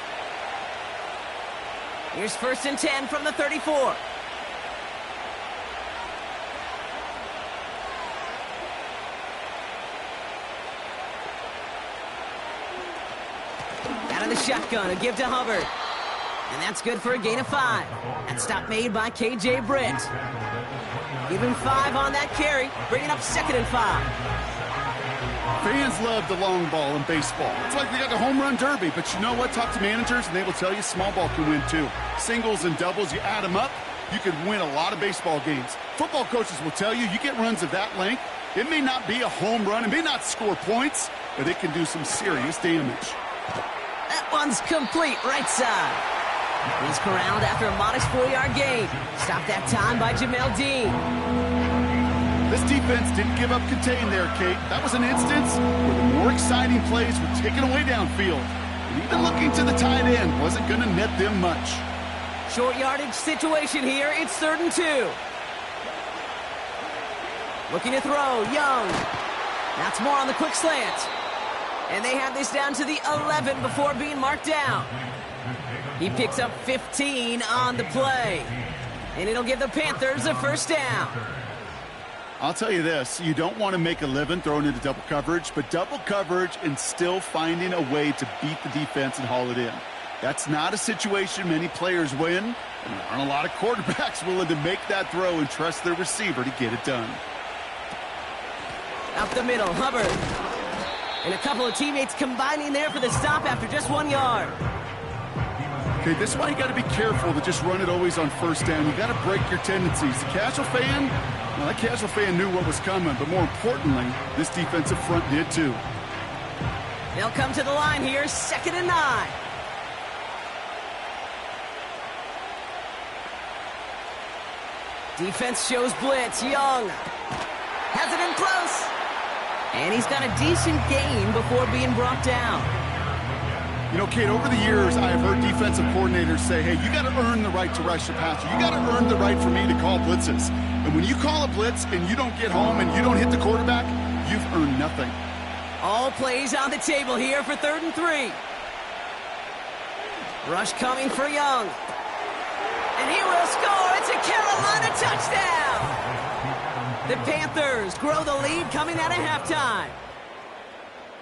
Here's 1st and 10 from the 34. Out of the shotgun, a give to Hubbard. And that's good for a gain of 5. That stop made by K.J. Britt. Give him 5 on that carry, bringing up 2nd and 5. Fans love the long ball in baseball. It's like they got the home run derby, but you know what? Talk to managers, and they will tell you small ball can win too. Singles and doubles, you add them up, you can win a lot of baseball games. Football coaches will tell you, you get runs of that length, it may not be a home run, it may not score points, but it can do some serious damage. That one's complete, right side. He's corralled after a modest 4-yard gain. Stopped that time by Jamel Dean. This defense didn't give up contain there, Kate. That was an instance where the more exciting plays were taken away downfield. And Even looking to the tight end wasn't going to net them much. Short yardage situation here. It's 3rd and 2. Looking to throw. Young. That's more on the quick slant. And they have this down to the 11 before being marked down. He picks up 15 on the play. And it'll give the Panthers a first down. I'll tell you this, you don't want to make a living throwing into double coverage, but double coverage and still finding a way to beat the defense and haul it in. That's not a situation many players win, and there aren't a lot of quarterbacks willing to make that throw and trust their receiver to get it done. Up the middle, Hubbard. And a couple of teammates combining there for the stop after just 1 yard. Okay, this is why you got to be careful to just run it always on first down. You got to break your tendencies. The casual fan, well, that casual fan knew what was coming, but more importantly, this defensive front did too. They'll come to the line here, 2nd and 9. Defense shows blitz. Young has it in close. And he's got a decent gain before being brought down. You know, Kate, over the years, I have heard defensive coordinators say, hey, you got to earn the right to rush the passer. You got to earn the right for me to call blitzes. And when you call a blitz and you don't get home and you don't hit the quarterback, you've earned nothing. All plays on the table here for 3rd and 3. Rush coming for Young. And he will score. It's a Carolina touchdown. The Panthers grow the lead coming out of halftime.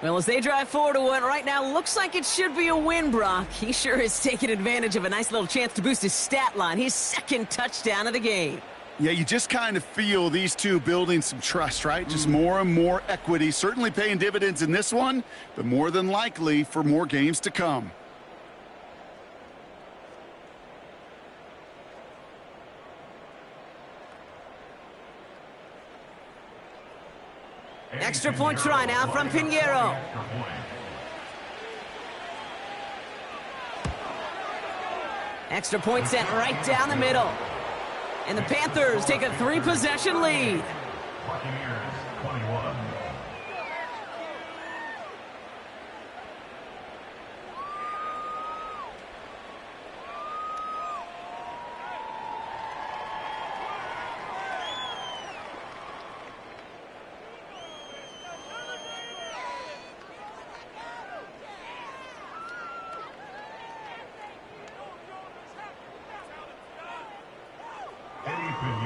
Well, as they drive forward to what right now looks like it should be a win, Brock. He sure is taking advantage of a nice little chance to boost his stat line. His 2nd touchdown of the game. Yeah, you just kind of feel these two building some trust, right? Just more and more equity. Certainly paying dividends in this one, but more than likely for more games to come. Extra point try now from Pinheiro. Extra point sent right down the middle. And the Panthers take a 3-possession lead.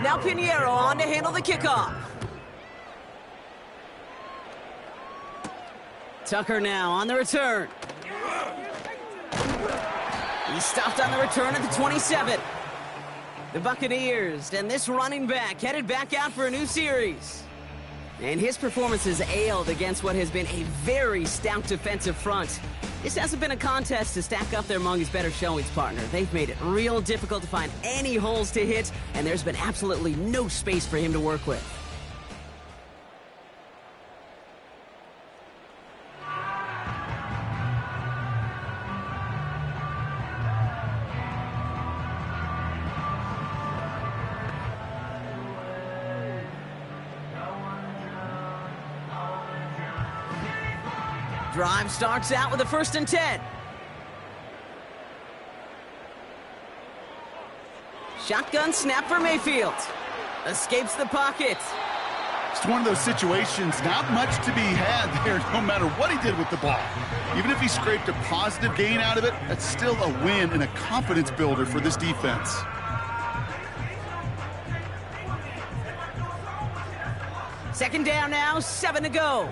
Now Pinheiro on to handle the kickoff. Tucker now on the return. He stopped on the return at the 27. The Buccaneers and this running back headed back out for a new series. And his performance has ailed against what has been a very stout defensive front. This hasn't been a contest to stack up there among his better showings, partner. They've made it real difficult to find any holes to hit, and there's been absolutely no space for him to work with. Drive starts out with a 1st and 10. Shotgun snap for Mayfield. Escapes the pocket. It's one of those situations, not much to be had there no matter what he did with the ball. Even if he scraped a positive gain out of it, that's still a win and a confidence builder for this defense. Second down now, 7 to go.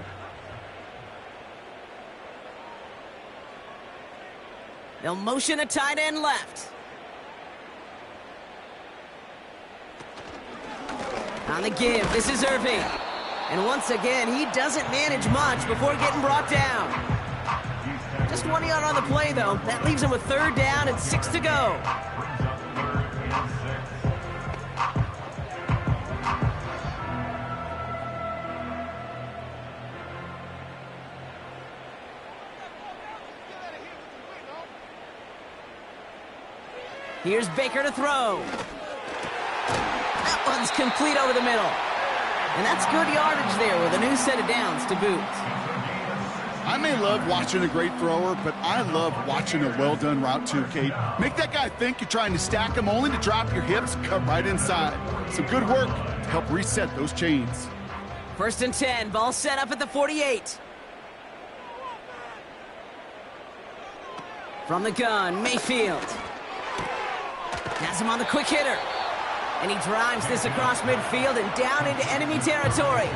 They'll motion a tight end left. On the give, this is Irving. And once again, he doesn't manage much before getting brought down. Just 1 yard on the play, though. That leaves him with 3rd down and 6 to go. Here's Baker to throw. That one's complete over the middle. And that's good yardage there with a new set of downs to boot. I may love watching a great thrower, but I love watching a well-done route too, Kate. Make that guy think you're trying to stack him only to drop your hips, cut right inside. Some good work to help reset those chains. 1st and 10, ball set up at the 48. From the gun, Mayfield. Has him on the quick hitter. And he drives this across midfield and down into enemy territory.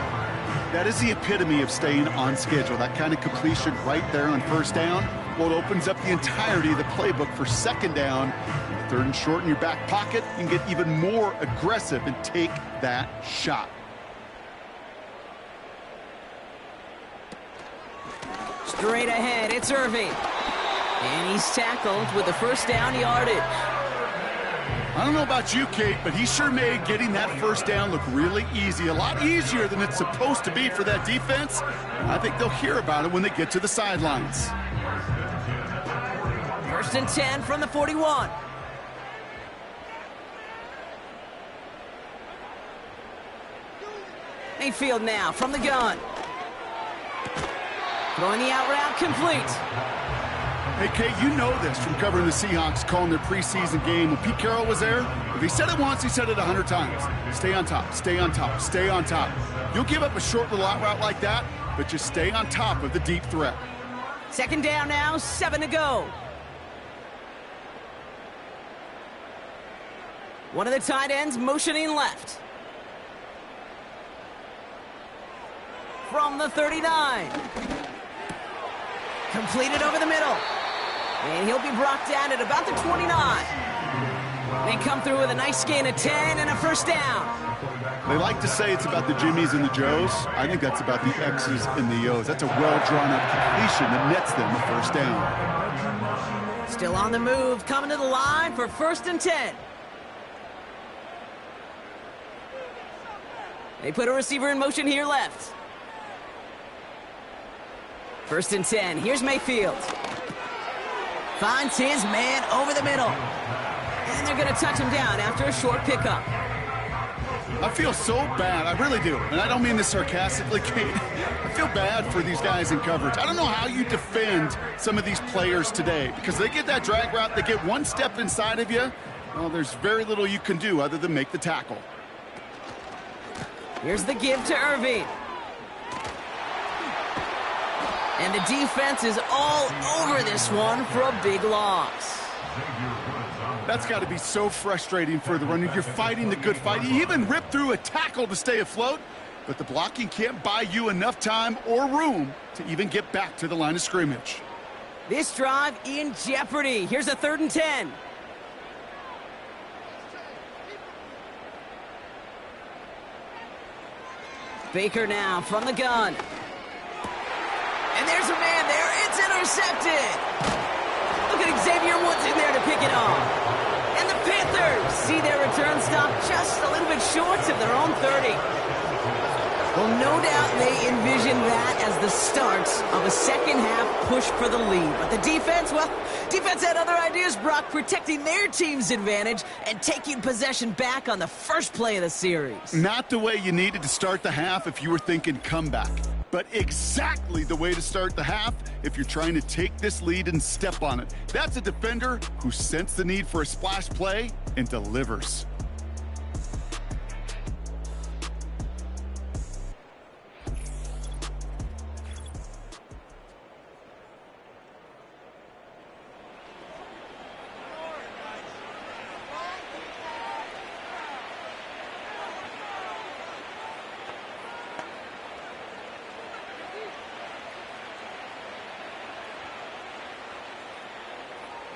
That is the epitome of staying on schedule. That kind of completion right there on 1st down. Well, it opens up the entirety of the playbook for 2nd down. 3rd and short in your back pocket, you can get even more aggressive and take that shot. Straight ahead, it's Irving. And he's tackled with the 1st down yardage. I don't know about you, Kate, but he sure made getting that 1st down look really easy. A lot easier than it's supposed to be for that defense. And I think they'll hear about it when they get to the sidelines. 1st and 10 from the 41. Mayfield now from the gun. Throwing the out route complete. Hey, Kate, you know this from covering the Seahawks, calling their preseason game. When Pete Carroll was there, if he said it once, he said it 100 times. Stay on top, stay on top, stay on top. You'll give up a short little out route like that, but just stay on top of the deep threat. 2nd down now, 7 to go. One of the tight ends motioning left. From the 39. Completed over the middle. And he'll be brought down at about the 29. They come through with a nice gain of 10 and a 1st down. They like to say it's about the Jimmies and the Joes. I think that's about the X's and the O's. That's a well-drawn-up completion that nets them the 1st down. Still on the move, coming to the line for 1st and 10. They put a receiver in motion here left. 1st and 10, here's Mayfield. Finds his man over the middle. And they're going to touch him down after a short pickup. I feel so bad, I really do. And I don't mean this sarcastically, Kate. I feel bad for these guys in coverage. I don't know how you defend some of these players today, because they get that drag route, they get one step inside of you. Well, there's very little you can do other than make the tackle. Here's the give to Irving. And the defense is all over this one for a big loss. That's got to be so frustrating for the runner. You're fighting the good fight. You even rip through a tackle to stay afloat, but the blocking can't buy you enough time or room to even get back to the line of scrimmage. This drive in jeopardy. Here's a 3rd and 10. Baker now from the gun. And there's a man there. It's intercepted. Look at Xavier Woods in there to pick it off. And the Panthers see their return stop just a little bit short of their own 30. Well, no doubt they envision that as the start of a 2nd half push for the lead. But the defense, well, defense had other ideas, Brock, protecting their team's advantage and taking possession back on the first play of the series. Not the way you needed to start the half if you were thinking comeback, but exactly the way to start the half if you're trying to take this lead and step on it. That's a defender who sensed the need for a splash play and delivers.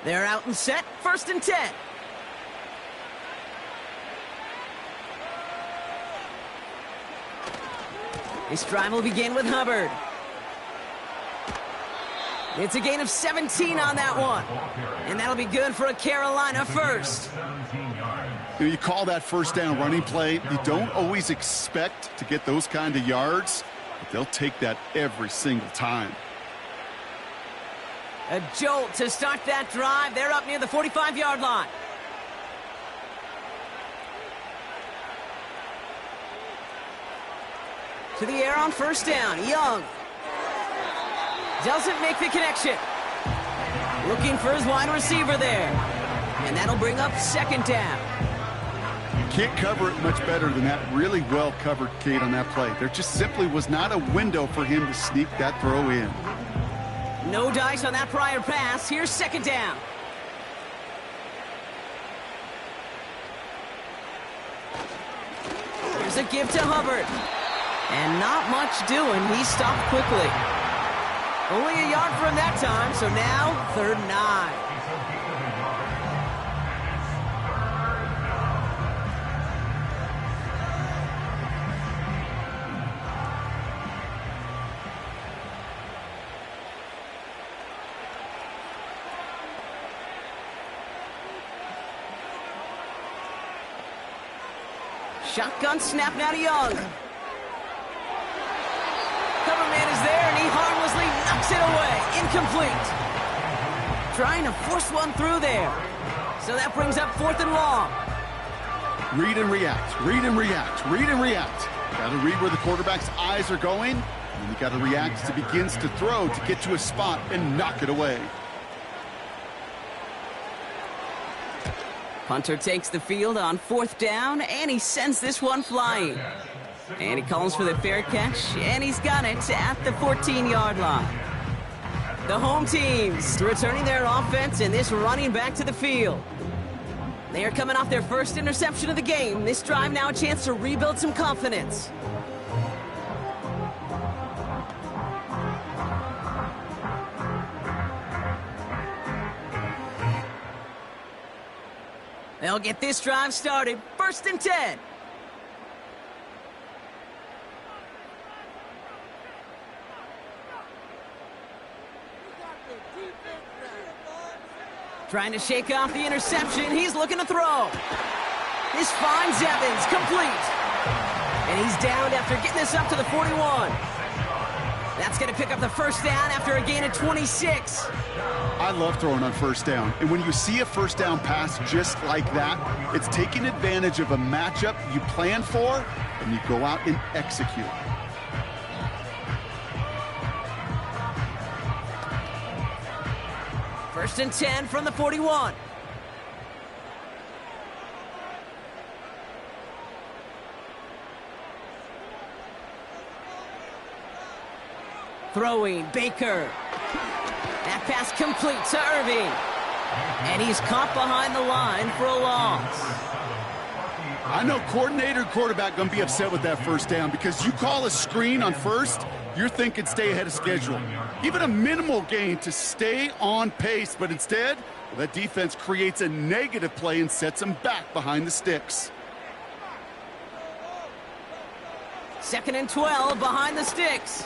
They're out and set, 1st and 10. This drive will begin with Hubbard. It's a gain of 17 on that one. And that'll be good for a Carolina 1st. You call that 1st down running play. You don't always expect to get those kind of yards, but they'll take that every single time. A jolt to start that drive. They're up near the 45-yard line. To the air on 1st down. Young. Doesn't make the connection. Looking for his wide receiver there. And that'll bring up second down. Can't cover it much better than that. Really well covered, Kate, on that play. There just simply was not a window for him to sneak that throw in. No dice on that prior pass. Here's second down. Here's a give to Hubbard. And not much doing. He stopped quickly. Only a yard from that time, so now 3rd and 9. Shotgun snap now to Young. Cover man is there, and he harmlessly knocks it away. Incomplete. Trying to force one through there. So that brings up 4th and long. Read and react, read and react, read and react. Got to read where the quarterback's eyes are going, and you got to react as he begins to throw to get to a spot and knock it away. Punter takes the field on 4th down, and he sends this one flying. And he calls for the fair catch, and he's got it at the 14-yard line. The home teams returning their offense, and this running back to the field. They are coming off their first interception of the game. This drive now a chance to rebuild some confidence. They'll get this drive started. 1st and 10. Trying to shake off the interception. He's looking to throw. This finds Evans, complete. And he's downed after getting this up to the 41. That's going to pick up the 1st down after a gain of 26. I love throwing on 1st down. And when you see a 1st down pass just like that, it's taking advantage of a matchup you plan for, and you go out and execute. First and 10 from the 41. Throwing, Baker. That pass complete to Irving. And he's caught behind the line for a loss. I know coordinator and quarterback going to be upset with that 1st down because you call a screen on 1st, you're thinking stay ahead of schedule. Even a minimal gain to stay on pace, but instead, that defense creates a negative play and sets them back behind the sticks. 2nd and 12 behind the sticks.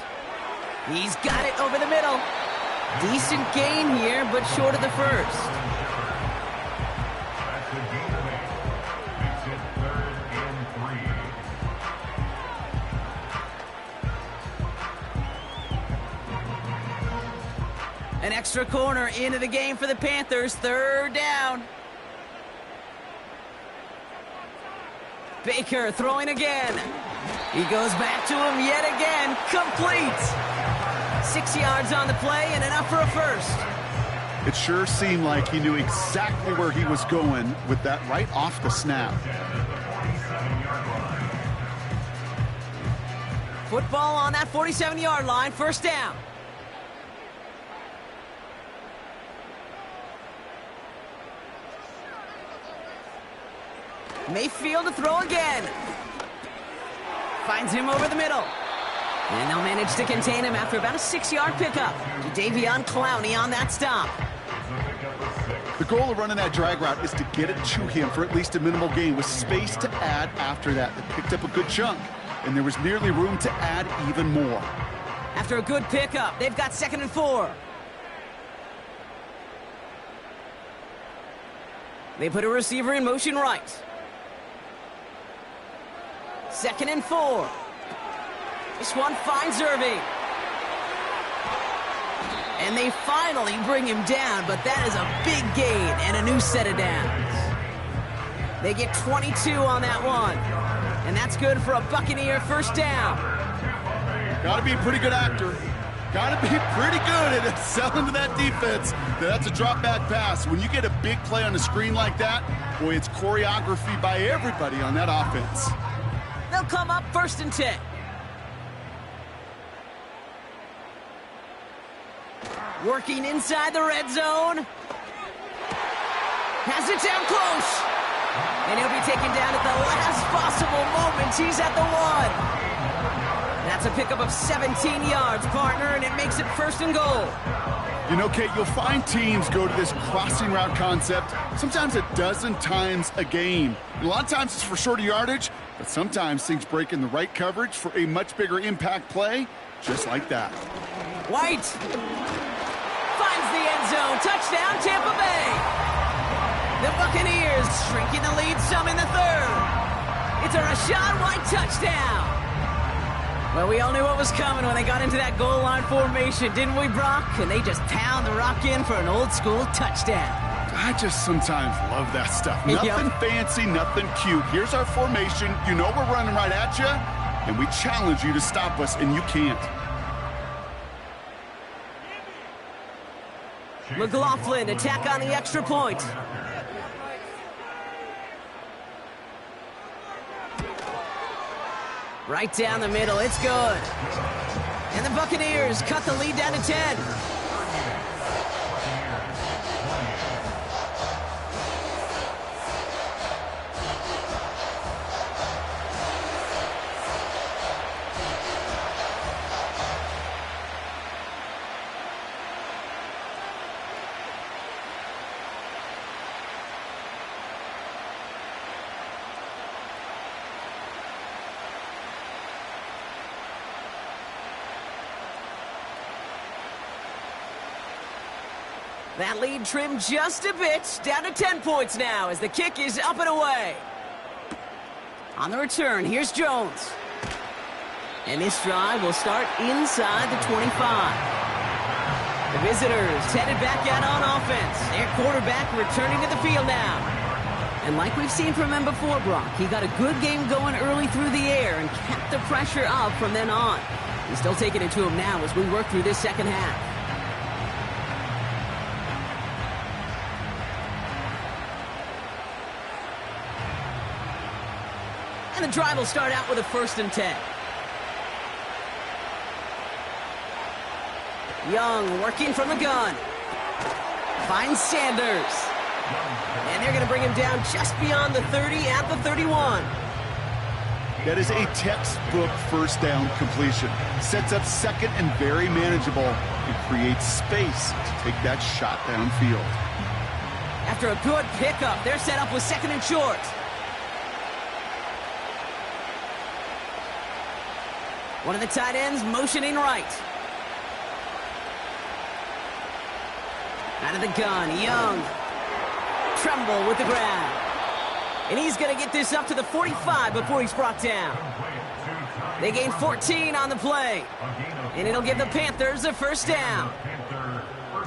He's got it over the middle. Decent gain here, but short of the 1st. An extra corner into the game for the Panthers. 3rd down. Baker throwing again. He goes back to him yet again. Complete. 6 yards on the play and enough for a 1st. It sure seemed like he knew exactly where he was going with that right off the snap. Football on that 47-yard line. 1st down. Mayfield to throw again. Finds him over the middle. And they'll manage to contain him after about a 6-yard pickup. Davion Clowney on that stop. The goal of running that drag route is to get it to him for at least a minimal gain with space to add after that. They picked up a good chunk, and there was nearly room to add even more. After a good pickup, they've got 2nd and 4. They put a receiver in motion right. 2nd and 4. This one finds Irving. And they finally bring him down, but that is a big gain and a new set of downs. They get 22 on that one. And that's good for a Buccaneer 1st down. Got to be a pretty good actor. Got to be pretty good at selling to that defense. That's a drop back pass. When you get a big play on the screen like that, boy, it's choreography by everybody on that offense. They'll come up 1st and 10. Working inside the red zone. Has it down close. And he'll be taken down at the last possible moment. He's at the 1. That's a pickup of 17 yards, partner, and it makes it 1st and goal. You know, Kate, you'll find teams go to this crossing route concept sometimes a dozen times a game. And a lot of times it's for shorter yardage, but sometimes things break in the right coverage for a much bigger impact play, just like that. White finds the end zone. Touchdown, Tampa Bay. The Buccaneers shrinking the lead some in the 3rd. It's a Rachaad White touchdown. Well, we all knew what was coming when they got into that goal line formation, didn't we, Brock? And they just pound the rock in for an old-school touchdown. I just sometimes love that stuff. Nothing fancy, nothing cute. Here's our formation. You know we're running right at you, and we challenge you to stop us, and you can't. McLaughlin, attack on the extra point. Right down the middle, it's good. And the Buccaneers cut the lead down to 10. That lead trimmed just a bit, down to 10 points now as the kick is up and away. On the return, here's Jones. And this drive will start inside the 25. The visitors headed back out on offense. Their quarterback returning to the field now. And like we've seen from him before, Brock, he got a good game going early through the air and kept the pressure up from then on. He's still taking it to him now as we work through this second half. And the drive will start out with a 1st and 10. Young working from the gun. Finds Sanders. And they're going to bring him down just beyond the 30 at the 31. That is a textbook 1st down completion. Sets up 2nd and very manageable and creates space to take that shot downfield. After a good pickup, they're set up with 2nd and short. One of the tight ends motioning right. Out of the gun, Young. Tremble with the grab. And he's going to get this up to the 45 before he's brought down. They gain 14 on the play. And it'll give the Panthers a 1st down.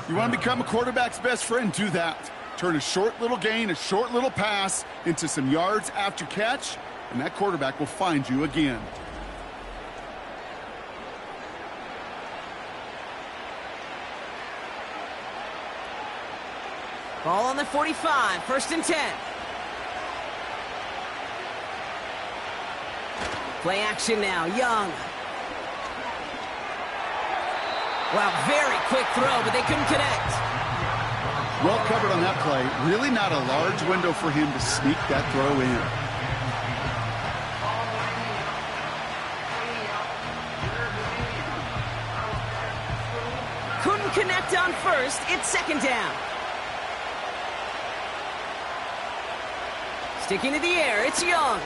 You want to become a quarterback's best friend? Do that. Turn a short little gain, a short little pass into some yards after catch, and that quarterback will find you again. Ball on the 45, 1st and 10. Play action now, Young. Wow, very quick throw, but they couldn't connect. Well covered on that play. Really not a large window for him to sneak that throw in. Couldn't connect on 1st, it's 2nd down. Sticking to the air, it's Young.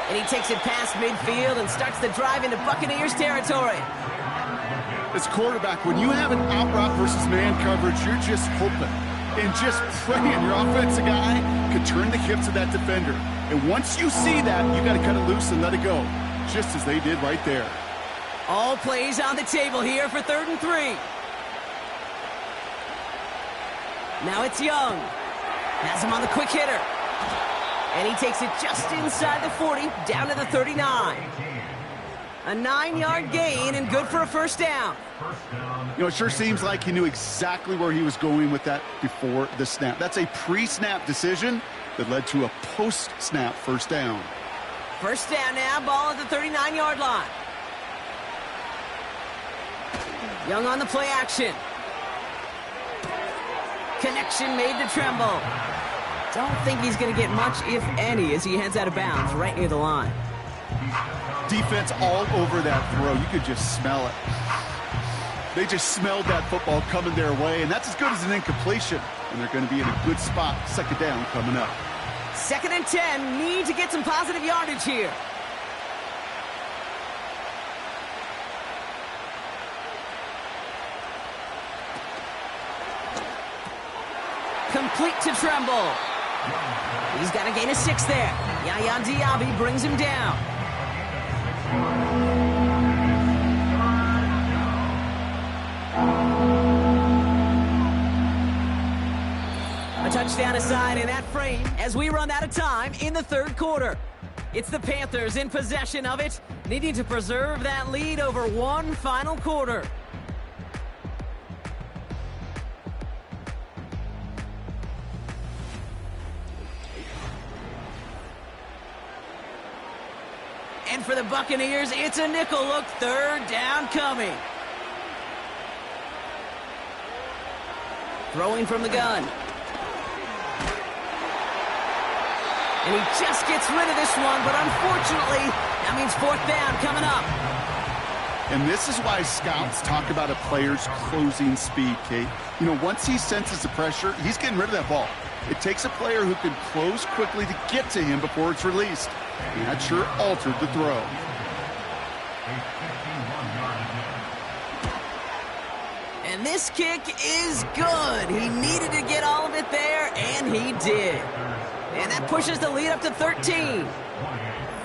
And he takes it past midfield and starts the drive into Buccaneers territory. As quarterback, when you have an out route versus man coverage, you're just hoping and just praying your offensive guy could turn the hips of that defender. And once you see that, you got to cut it loose and let it go, just as they did right there. All plays on the table here for 3rd and 3. Now it's Young. Has him on the quick hitter. And he takes it just inside the 40, down to the 39. A 9-yard gain and good for a first down. You know, it sure seems like he knew exactly where he was going with that before the snap. That's a pre-snap decision that led to a post-snap first down. First down now, ball at the 39-yard line. Young on the play action. Connection made to Tremble. Don't think he's going to get much, if any, as he heads out of bounds right near the line. Defense all over that throw. You could just smell it. They just smelled that football coming their way, and that's as good as an incompletion. And they're going to be in a good spot. Second down coming up. 2nd and 10. Need to get some positive yardage here. Complete to Tremble. He's got a gain of 6 there. Yaya Diaby brings him down. A touchdown aside in that frame as we run out of time in the 3rd quarter. It's the Panthers in possession of it, needing to preserve that lead over one final quarter. And for the Buccaneers, it's a nickel look, 3rd down coming. Throwing from the gun. And he just gets rid of this one, but unfortunately, that means 4th down coming up. And this is why scouts talk about a player's closing speed, Kate. You know, once he senses the pressure, he's getting rid of that ball. It takes a player who can close quickly to get to him before it's released. And that sure altered the throw. And this kick is good. He needed to get all of it there, and he did. And that pushes the lead up to 13.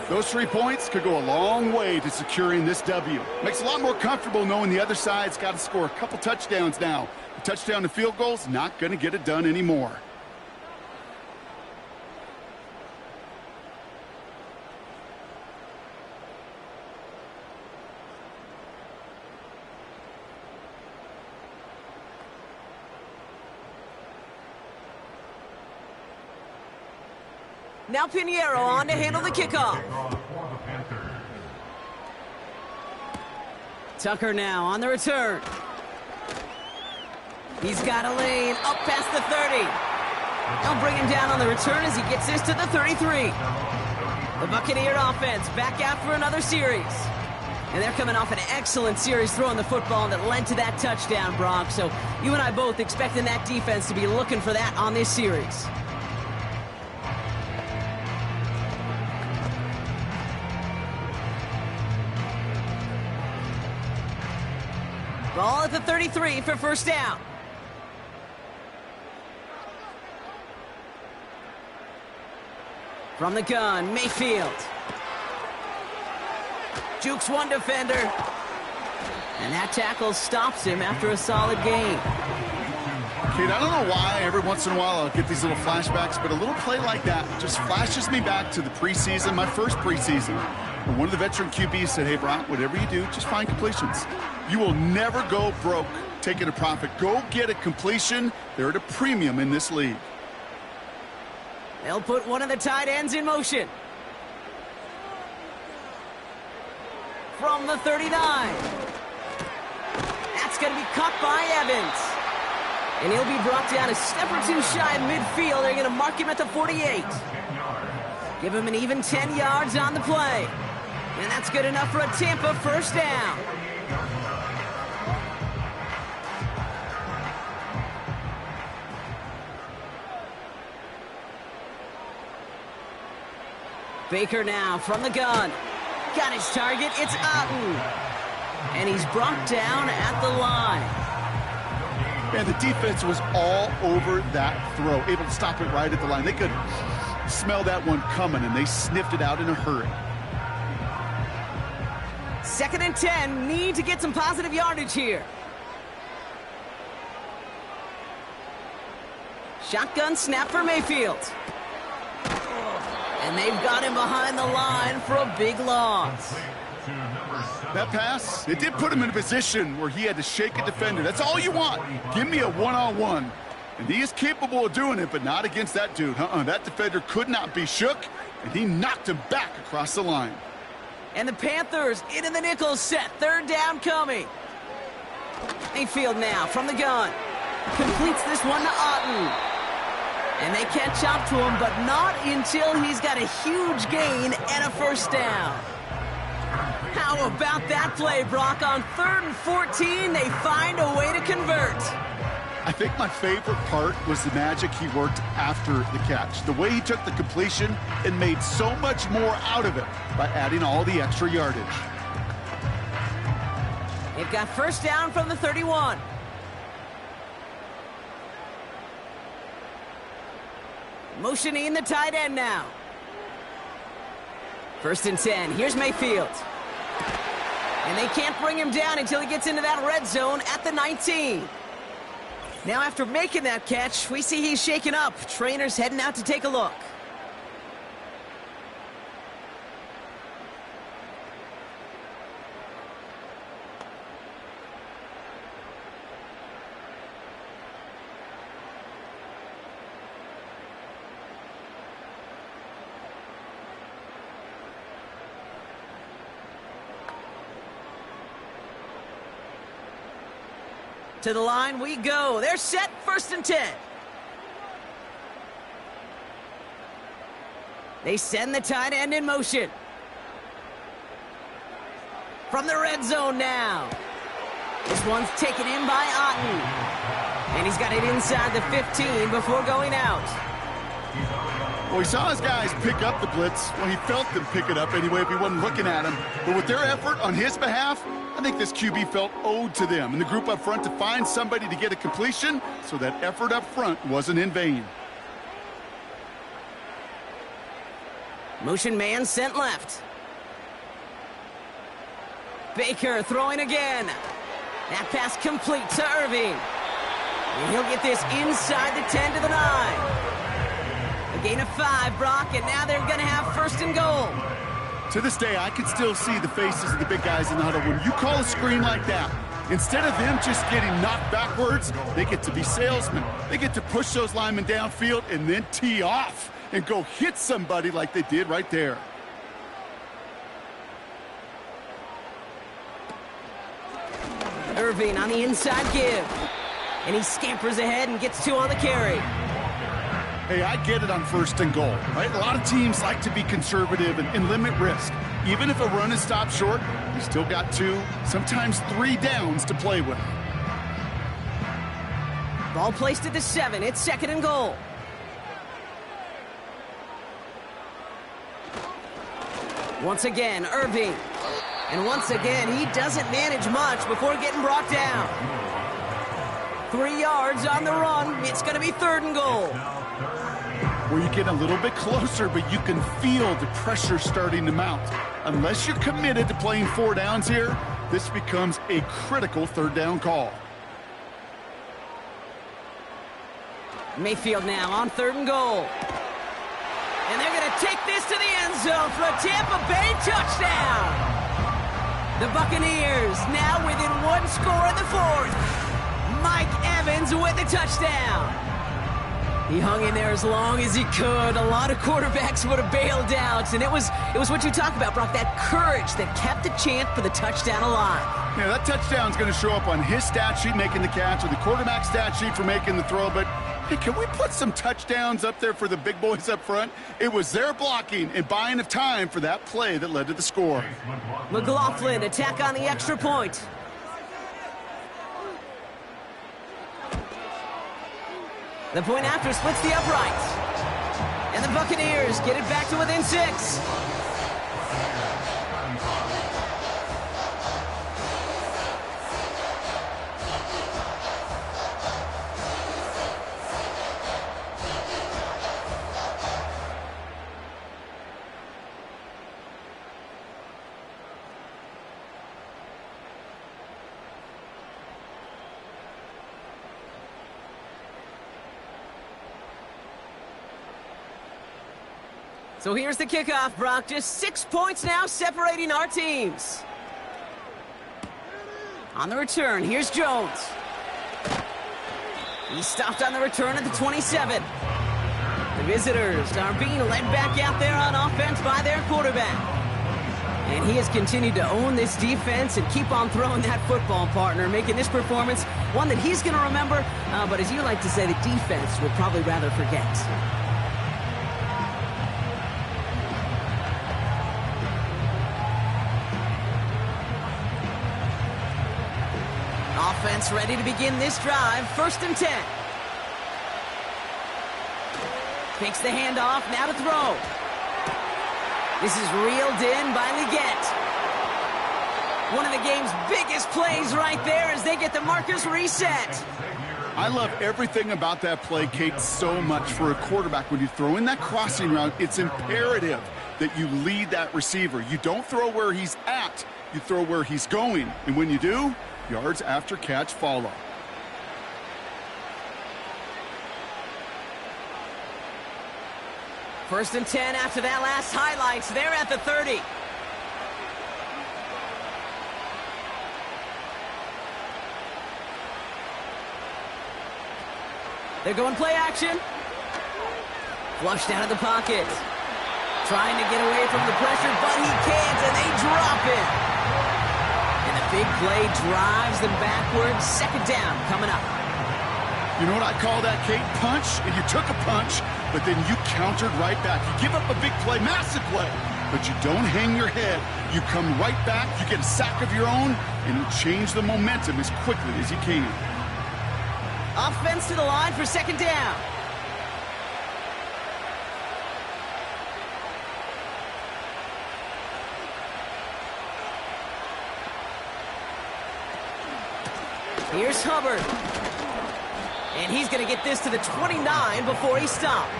Those 3 points could go a long way to securing this W. Makes it a lot more comfortable knowing the other side's got to score a couple touchdowns now. A touchdown to field goal's not going to get it done anymore. Now Pinheiro on to handle the kickoff. Tucker now on the return. He's got a lane up past the 30. They'll bring him down on the return as he gets this to the 33. The Buccaneer offense back out for another series. And they're coming off an excellent series throwing the football that led to that touchdown, Brock. So you and I both expecting that defense to be looking for that on this series. Ball at the 33 for first down. From the gun, Mayfield. Jukes one defender. And that tackle stops him after a solid gain. Kate, I don't know why every once in a while I'll get these little flashbacks, but a little play like that just flashes me back to the preseason, my first preseason. When one of the veteran QBs said, hey, Brock, whatever you do, just find completions. You will never go broke taking a profit. Go get a completion. They're at a premium in this league. They'll put one of the tight ends in motion. From the 39. That's going to be caught by Evans. And he'll be brought down a step or two shy of midfield. They're going to mark him at the 48. Give him an even 10 yards on the play. And that's good enough for a Tampa first down. Baker now from the gun. Got his target. It's Otten. And he's brought down at the line. And the defense was all over that throw, able to stop it right at the line. They could smell that one coming, and they sniffed it out in a hurry. 2nd and 10. Need to get some positive yardage here. Shotgun snap for Mayfield. And they've got him behind the line for a big loss. That pass, it did put him in a position where he had to shake a defender. That's all you want. Give me a one-on-one. And he is capable of doing it, but not against that dude. That defender could not be shook, and he knocked him back across the line. And the Panthers into the nickel set. Third down coming. Mayfield now from the gun. Completes this one to Otten. And they catch up to him, but not until he's got a huge gain and a first down. How about that play, Brock? On 3rd and 14, they find a way to convert. I think my favorite part was the magic he worked after the catch. The way he took the completion and made so much more out of it by adding all the extra yardage. They've got first down from the 31. Motioning the tight end now. 1st and 10. Here's Mayfield. And they can't bring him down until he gets into that red zone at the 19. Now after making that catch, we see he's shaken up. Trainer's heading out to take a look. To the line we go. They're set. 1st and 10. They send the tight end in motion. From the red zone now. This one's taken in by Otten. And he's got it inside the 15 before going out. Well, he saw his guys pick up the blitz. Well, he felt them pick it up anyway if he wasn't looking at him. But with their effort on his behalf, I think this QB felt owed to them and the group up front to find somebody to get a completion, so that effort up front wasn't in vain. Motion man sent left. Baker throwing again. That pass complete to Irving. And he'll get this inside the 10 to the 9. A gain of 5, Brock, and now they're going to have 1st and goal. To this day, I can still see the faces of the big guys in the huddle. When you call a screen like that, instead of them just getting knocked backwards, they get to be salesmen. They get to push those linemen downfield and then tee off and go hit somebody like they did right there. Irving on the inside give. And he scampers ahead and gets 2 on the carry. Hey, I get it on 1st and goal, right? A lot of teams like to be conservative and limit risk. Even if a run is stopped short, you still got 2, sometimes 3 downs to play with. Ball placed at the 7. It's 2nd and goal. Once again, Irving. And once again, he doesn't manage much before getting brought down. 3 yards on the run. It's going to be 3rd and goal. Where you get a little bit closer, but you can feel the pressure starting to mount. Unless you're committed to playing 4 downs here, this becomes a critical 3rd down call. Mayfield now on 3rd and goal. And they're going to take this to the end zone for a Tampa Bay touchdown. The Buccaneers now within 1 score in the 4th. Mike Evans with the touchdown. He hung in there as long as he could. A lot of quarterbacks would have bailed out. And it was what you talk about, Brock, that courage that kept the chance for the touchdown alive. Yeah, that touchdown's going to show up on his stat sheet making the catch or the quarterback stat sheet for making the throw. But, hey, can we put some touchdowns up there for the big boys up front? It was their blocking and buying of time for that play that led to the score. McLaughlin, attack on the extra point. The point after splits the uprights. And the Buccaneers get it back to within 6. So here's the kickoff, Brock. Just 6 points now separating our teams. On the return, here's Jones. He stopped on the return at the 27. The visitors are being led back out there on offense by their quarterback. And he has continued to own this defense and keep on throwing that football, partner, making this performance one that he's going to remember, but as you like to say, the defense would probably rather forget. Offense ready to begin this drive. 1st and 10. Takes the handoff, now to throw. This is reeled in by Leggett. One of the game's biggest plays right there as they get the markers reset. I love everything about that play, Kate, so much for a quarterback. When you throw in that crossing route, it's imperative that you lead that receiver. You don't throw where he's at, you throw where he's going. And when you do, yards after catch follow. First and 10 after that last highlights. They're at the 30. They're going play action. Flushed out of the pocket. Trying to get away from the pressure, but he can't, and they drop it. And the big play drives them backwards. 2nd down coming up. You know what I call that, Kate? Punch, and you took a punch, but then you countered right back. You give up a big play, massive play, but you don't hang your head. You come right back, you get a sack of your own, and you change the momentum as quickly as you can. Offense to the line for 2nd down. Here's Hubbard. And he's going to get this to the 29 before he stopped.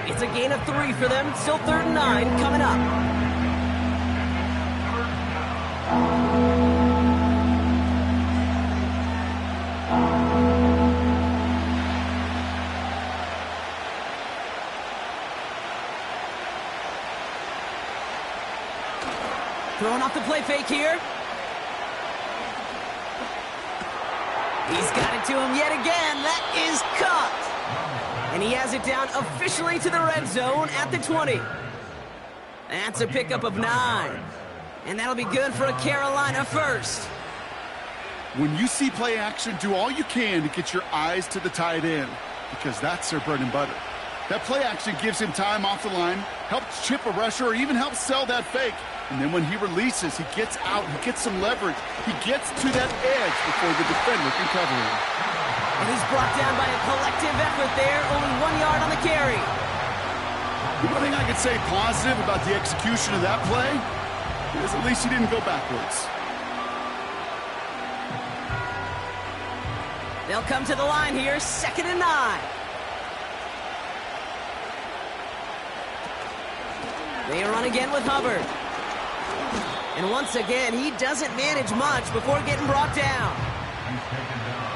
It's a gain of 3 for them. Still 3rd and 9 coming up. Throwing off the play fake here. He's got it to him yet again. That is cut. And he has it down officially to the red zone at the 20. That's a pickup of 9. And that'll be good for a Carolina first. When you see play action, do all you can to get your eyes to the tight end, because that's their bread and butter. That play action gives him time off the line, helps chip a rusher, or even helps sell that fake. And then when he releases, he gets out, he gets some leverage. He gets to that edge before the defender can cover him. And he's brought down by a collective effort there, only 1 yard on the carry. The one thing I could say positive about the execution of that play is at least he didn't go backwards. They'll come to the line here, 2nd and 9. They run again with Hubbard. And once again, he doesn't manage much before getting brought down.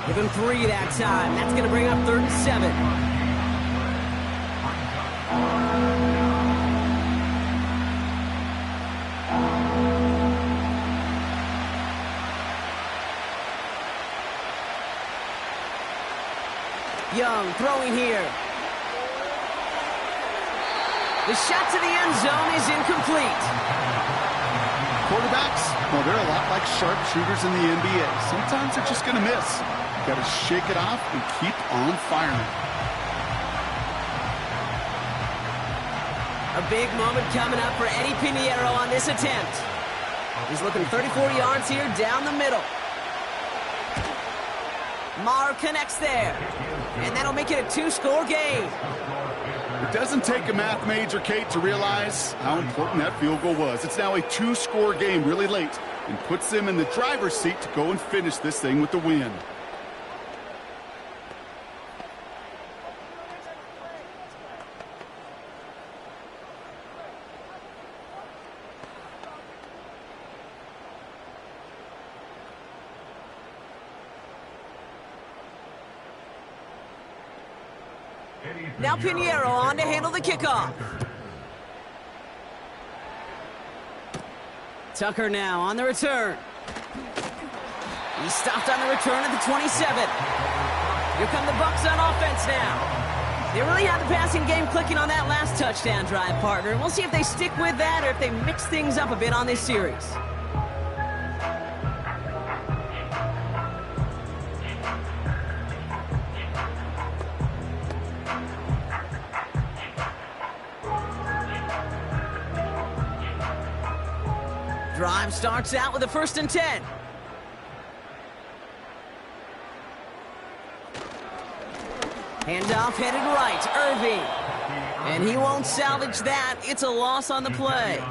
Give him 3 that time. That's going to bring up 3rd and 7. Young throwing here. The shot to the end zone is incomplete. Quarterbacks, well, they're a lot like sharpshooters in the NBA. Sometimes they're just going to miss. Got to shake it off and keep on firing. A big moment coming up for Eddie Pinheiro on this attempt. He's looking 34 yards here down the middle. Maher connects there. And that'll make it a 2-score game. It doesn't take a math major, Kate, to realize how important that field goal was. It's now a 2-score game really late and puts them in the driver's seat to go and finish this thing with the win. Now Pinheiro on to handle the kickoff. Tucker now on the return. He stopped on the return at the 27. Here come the Bucs on offense now. They really had the passing game clicking on that last touchdown drive, partner. We'll see if they stick with that or if they mix things up a bit on this series. Drive starts out with a 1st and 10. Handoff headed right, Irving. And he won't salvage that. It's a loss on the play.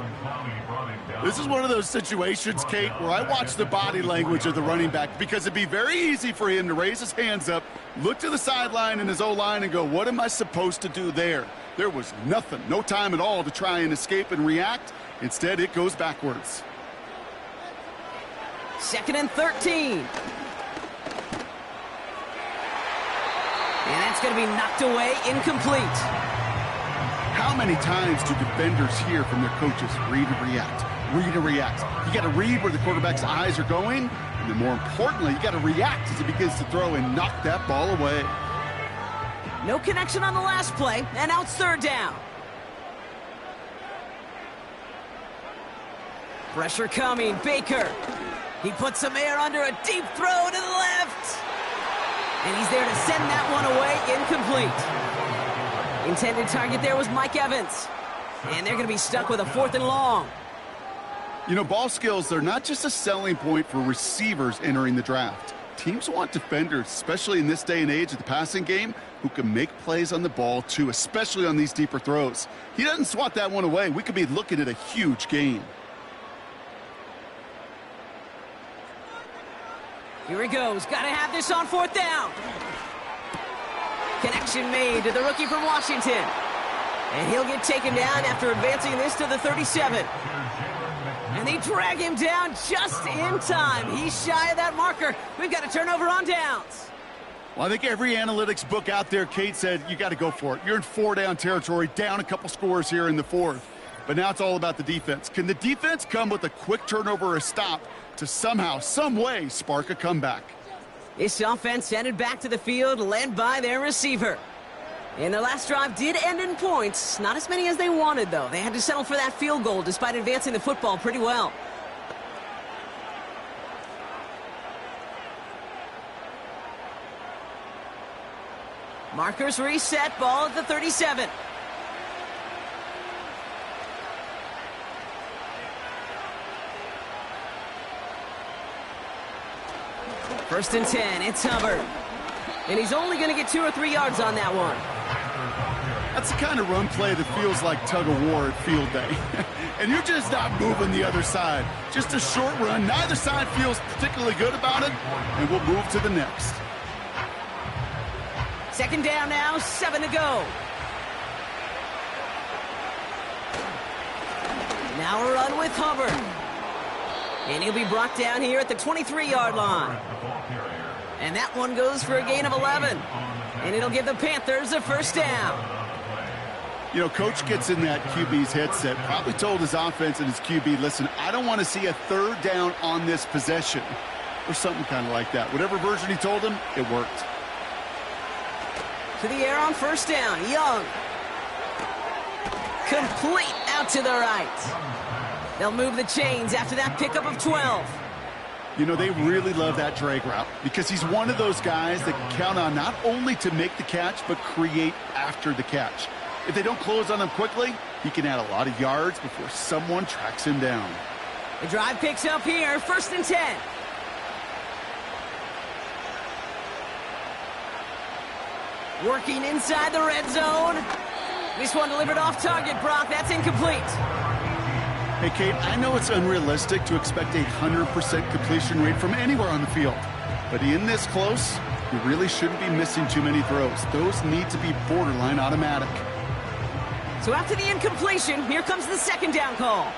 This is one of those situations, Kate, where I watch the body language of the running back because it'd be very easy for him to raise his hands up, look to the sideline in his O-line and go, what am I supposed to do there? There was nothing, no time at all to try and escape and react. Instead, it goes backwards. 2nd and 13. And that's going to be knocked away, incomplete. How many times do defenders hear from their coaches, read and react, read and react? You got to read where the quarterback's eyes are going, and then more importantly, you got to react as he begins to throw and knock that ball away. No connection on the last play, and now it's 3rd down. Pressure coming, Baker. He puts some air under a deep throw to the left. And he's there to send that one away, incomplete. Intended target there was Mike Evans. And they're going to be stuck with a 4th and long. You know, ball skills, they're not just a selling point for receivers entering the draft. Teams want defenders, especially in this day and age of the passing game, who can make plays on the ball too, especially on these deeper throws. He doesn't swat that one away. We could be looking at a huge gain. Here he goes. Got to have this on 4th down. Connection made to the rookie from Washington. And he'll get taken down after advancing this to the 37. And they drag him down just in time. He's shy of that marker. We've got a turnover on downs. Well, I think every analytics book out there, Kate, said you got to go for it. You're in 4-down territory, down a couple scores here in the 4th. But now it's all about the defense. Can the defense come with a quick turnover or a stop to somehow, some way, spark a comeback? This offense headed back to the field, led by their receiver. And their last drive did end in points. Not as many as they wanted, though. They had to settle for that field goal despite advancing the football pretty well. Markers reset, ball at the 37. First and 10, it's Hubbard. And he's only going to get 2 or 3 yards on that one. That's the kind of run play that feels like tug-of-war at field day. And you're just not moving the other side. Just a short run. Neither side feels particularly good about it. And we'll move to the next. 2nd down now, 7 to go. Now a run with Hubbard. And he'll be brought down here at the 23-yard line. And that one goes for a gain of 11. And it'll give the Panthers a 1st down. You know, coach gets in that QB's headset, probably told his offense and his QB, listen, I don't want to see a 3rd down on this possession. Or something kind of like that. Whatever version he told him, it worked. To the air on 1st down, Young. Complete out to the right. They'll move the chains after that pickup of 12. You know, they really love that drag route because he's one of those guys that can count on not only to make the catch, but create after the catch. If they don't close on him quickly, he can add a lot of yards before someone tracks him down. The drive picks up here, 1st and 10. Working inside the red zone. This one delivered off target, Brock. That's incomplete. Hey, Kate, I know it's unrealistic to expect a 100% completion rate from anywhere on the field. But in this close, you really shouldn't be missing too many throws. Those need to be borderline automatic. So after the incompletion, here comes the 2nd down call.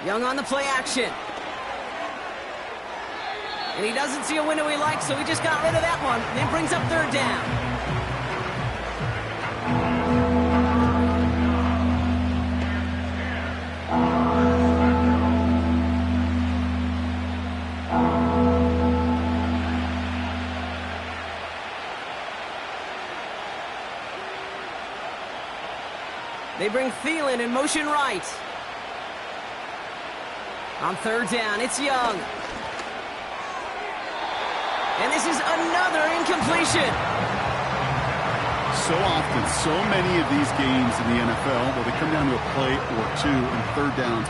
Young on the play action. And he doesn't see a window he likes, so he just got rid of that one. Then brings up 3rd down. They bring Thielen in motion right. On third down, it's Young. And this is another incompletion. So often, so many of these games in the NFL, well, they come down to a play or two and third downs.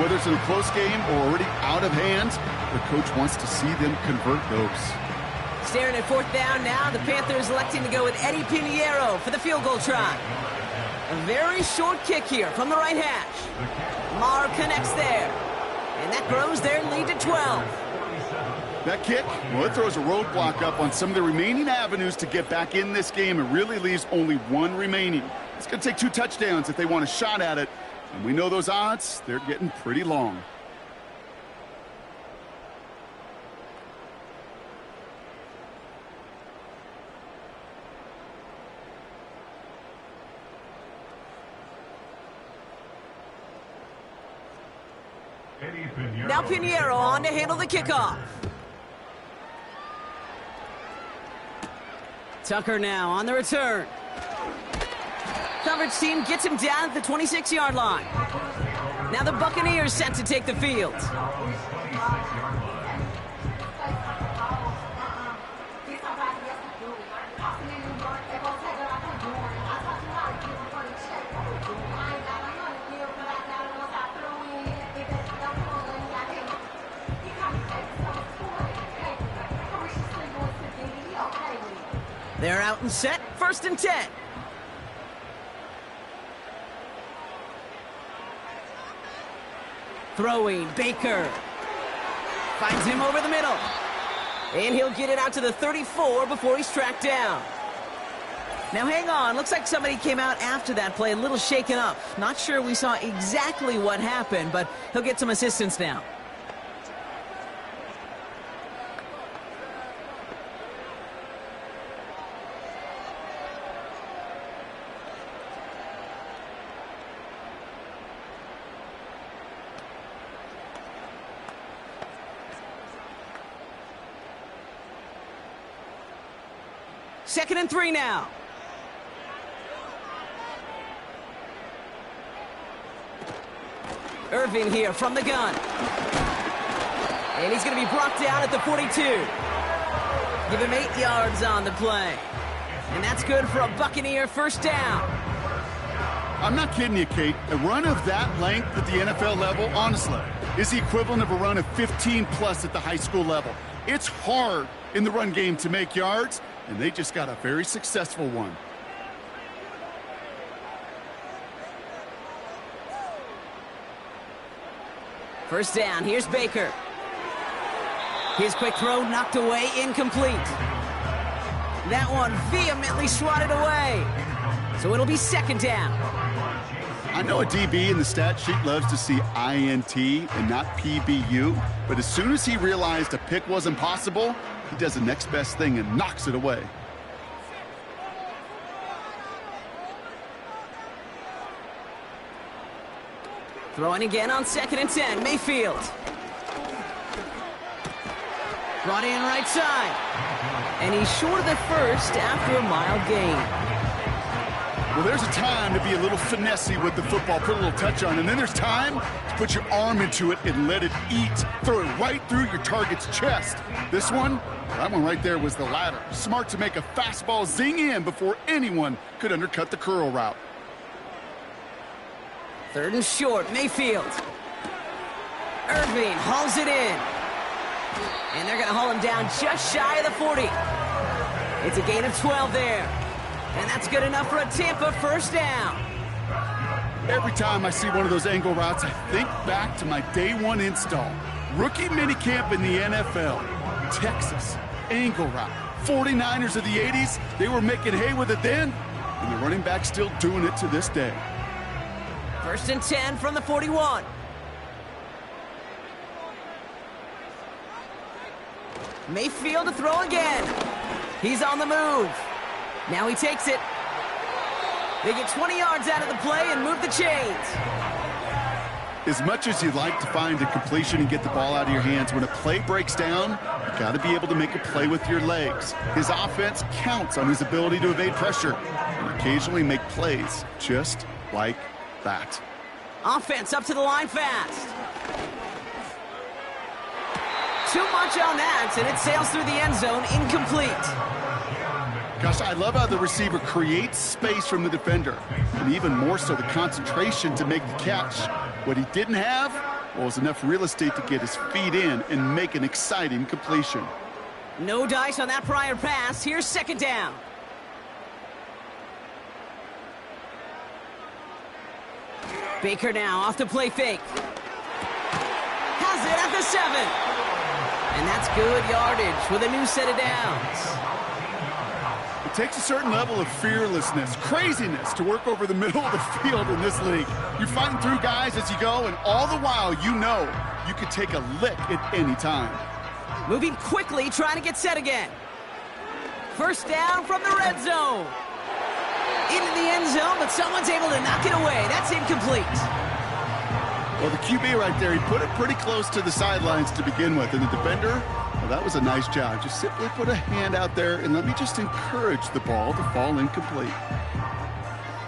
Whether it's in a close game or already out of hand, the coach wants to see them convert those. Staring at fourth down now, the Panthers electing to go with Eddie Pinheiro for the field goal try. A very short kick here from the right hash. Maher connects there. And that grows their lead to 12. That kick, well, it throws a roadblock up on some of the remaining avenues to get back in this game. It really leaves only one remaining. It's going to take 2 touchdowns if they want a shot at it. And we know those odds, they're getting pretty long. Now Pinheiro on to handle the kickoff. Tucker now on the return. Coverage team gets him down at the 26-yard line. Now the Buccaneers set to take the field. They're out and set, 1st and 10. Throwing, Baker. Finds him over the middle. And he'll get it out to the 34 before he's tracked down. Now hang on, looks like somebody came out after that play a little shaken up. Not sure we saw exactly what happened, but he'll get some assistance now. Second and 3 now. Irving here from the gun. And he's going to be brought down at the 42. Give him 8 yards on the play. And that's good for a Buccaneer first down. I'm not kidding you, Kate. A run of that length at the NFL level, honestly, is the equivalent of a run of 15-plus at the high school level. It's hard in the run game to make yards, and they just got a very successful one. First down, here's Baker. His quick throw knocked away, incomplete. That one vehemently swatted away. So it'll be second down. I know a DB in the stat sheet loves to see INT and not PBU, but as soon as he realized a pick wasn't possible, he does the next best thing and knocks it away. Throwing again on 2nd and 10, Mayfield. Brought in right side. And he's short of the first after a mild gain. Well, there's a time to be a little finessey with the football, put a little touch on, and then there's time to put your arm into it and let it eat. Throw it right through your target's chest. This one, that one right there was the latter. Smart to make a fastball zing in before anyone could undercut the curl route. 3rd and short, Mayfield. Irving hauls it in. And they're going to haul him down just shy of the 40. It's a gain of 12 there. And that's good enough for a Tampa first down. Every time I see one of those angle routes, I think back to my day one install. Rookie minicamp in the NFL. Texas, angle route. 49ers of the 80s, they were making hay with it then, and the running back's still doing it to this day. 1st and 10 from the 41. Mayfield to throw again. He's on the move. Now he takes it. They get 20 yards out of the play and move the chains. As much as you'd like to find a completion and get the ball out of your hands, when a play breaks down, you got to be able to make a play with your legs. His offense counts on his ability to evade pressure and occasionally make plays just like that. Offense up to the line fast. Too much on that, and it sails through the end zone, incomplete. Gosh, I love how the receiver creates space from the defender, and even more so the concentration to make the catch. What he didn't have was enough real estate to get his feet in and make an exciting completion. No dice on that prior pass. Here's second down. Baker now off the play fake. Has it at the 7. And that's good yardage with a new set of downs. It takes a certain level of fearlessness, craziness to work over the middle of the field in this league. You're fighting through guys as you go, and all the while you know you could take a lick at any time. Moving quickly, trying to get set again. First down from the red zone. Into the end zone, but someone's able to knock it away. That's incomplete. Well, the QB right there, he put it pretty close to the sidelines to begin with. And the defender, well, that was a nice job. Just simply put a hand out there and let me just encourage the ball to fall incomplete.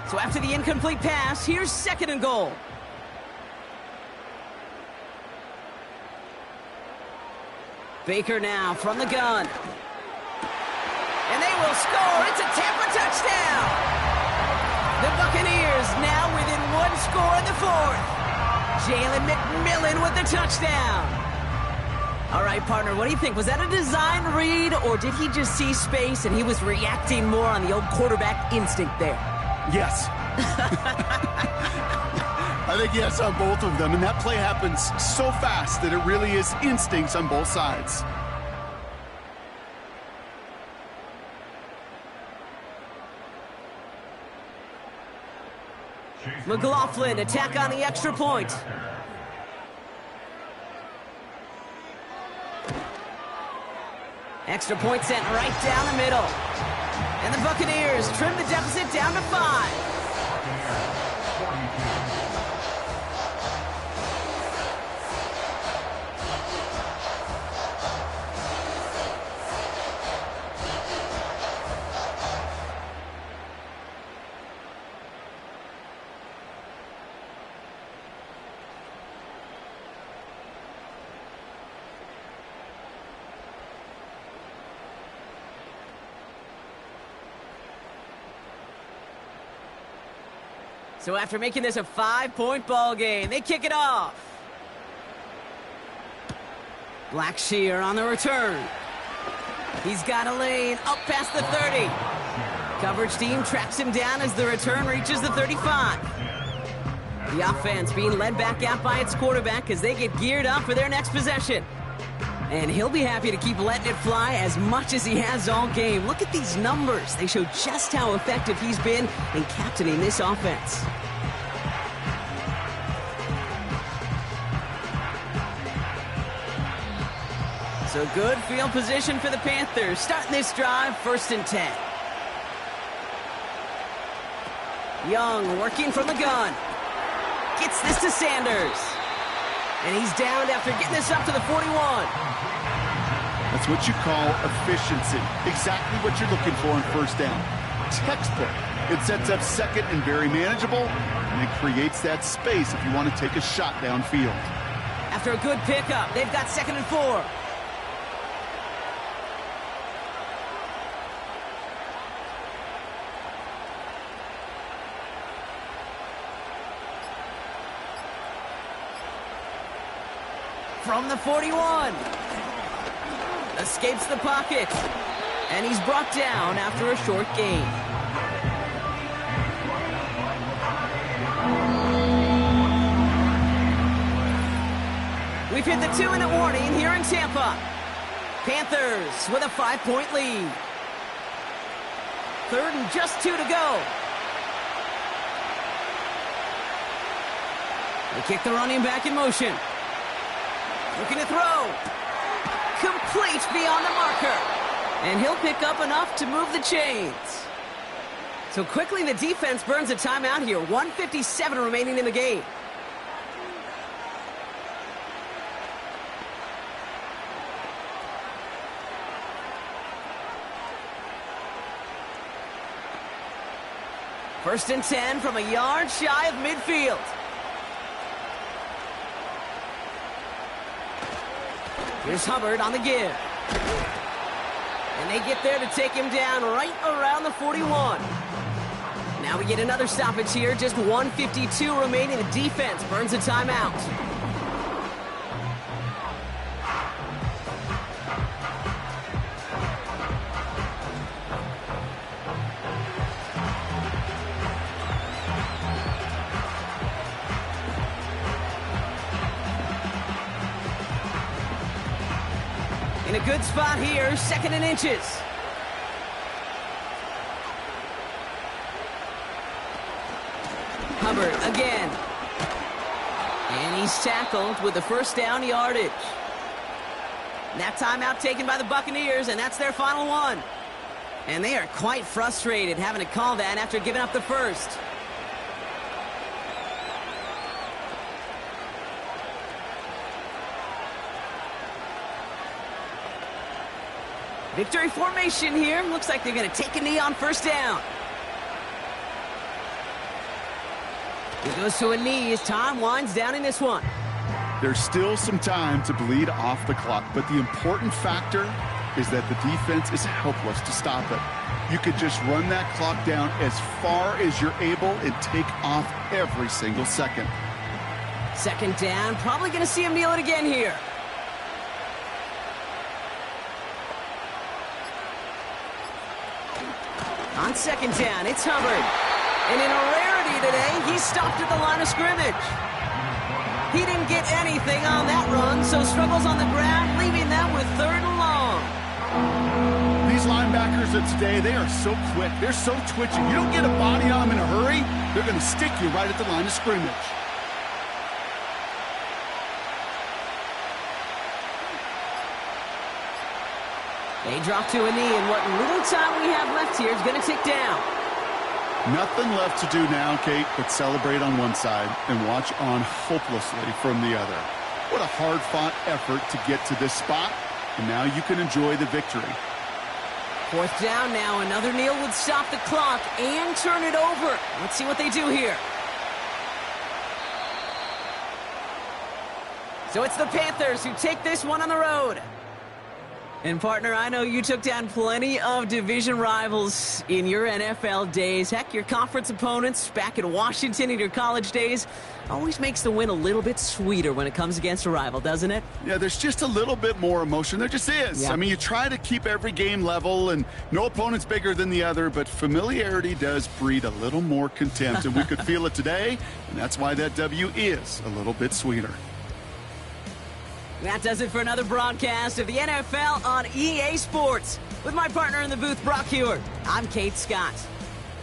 So after the incomplete pass, here's second and goal. Baker now from the gun. And they will score. It's a Tampa touchdown. The Buccaneers now within one score in the fourth. Jalen McMillan with the touchdown. All right, partner, what do you think? Was that a design read, or did he just see space and he was reacting more on the old quarterback instinct there? Yes. I think yes on both of them, and that play happens so fast that it really is instincts on both sides. McLaughlin, attack on the extra point. Extra point sent right down the middle. And the Buccaneers trim the deficit down to 5. So after making this a 5-point ball game, they kick it off. Blackshear on the return. He's got a lane up past the 30. Coverage team tracks him down as the return reaches the 35. The offense being led back out by its quarterback as they get geared up for their next possession. And he'll be happy to keep letting it fly as much as he has all game. Look at these numbers. They show just how effective he's been in captaining this offense. So good field position for the Panthers. Starting this drive, 1st and 10. Young working from the gun. Gets this to Sanders. And he's downed after getting this up to the 41. That's what you call efficiency. Exactly what you're looking for in first down. Textbook. It sets up second and very manageable, and it creates that space if you want to take a shot downfield. After a good pickup, they've got 2nd and 4. From the 41. Escapes the pocket. And he's brought down after a short gain. We've hit the 2-minute warning here in Tampa. Panthers with a 5-point lead. 3rd and just 2 to go. They kick the running back in motion. Looking to throw. Complete beyond the marker. And he'll pick up enough to move the chains. So quickly the defense burns a timeout here. 1:57 remaining in the game. First and 10 from a yard shy of midfield. Here's Hubbard on the give. And they get there to take him down right around the 41. Now we get another stoppage here. Just 1:52 remaining. The defense burns a timeout. In a good spot here, 2nd and inches. Hubbard again. And he's tackled with the first down yardage. That timeout taken by the Buccaneers, and that's their final one. And they are quite frustrated having to call that after giving up the first. Victory formation here. Looks like they're going to take a knee on first down. He goes to a knee as time winds down in this one. There's still some time to bleed off the clock, but the important factor is that the defense is helpless to stop it. You could just run that clock down as far as you're able and take off every single second. 2nd down. Probably going to see him kneel it again here. On 2nd down, it's Hubbard. And in a rarity today, he stopped at the line of scrimmage. He didn't get anything on that run, so struggles on the ground, leaving them with 3rd and long. These linebackers of today, they are so quick. They're so twitchy. You don't get a body on them in a hurry, they're going to stick you right at the line of scrimmage. They drop to a knee, and what little time we have left here is going to tick down. Nothing left to do now, Kate, but celebrate on one side and watch on hopelessly from the other. What a hard-fought effort to get to this spot, and now you can enjoy the victory. 4th down now. Another kneel would stop the clock and turn it over. Let's see what they do here. So it's the Panthers who take this one on the road. And, partner, I know you took down plenty of division rivals in your NFL days. Heck, your conference opponents back in Washington in your college days always makes the win a little bit sweeter when it comes against a rival, doesn't it? Yeah, there's just a little bit more emotion. There just is. Yeah. I mean, you try to keep every game level, and no opponent's bigger than the other, but familiarity does breed a little more contempt, and we could feel it today, and that's why that W is a little bit sweeter. That does it for another broadcast of the NFL on EA Sports. With my partner in the booth, Brock Hewitt, I'm Kate Scott.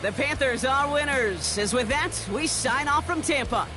The Panthers are winners. As with that, we sign off from Tampa.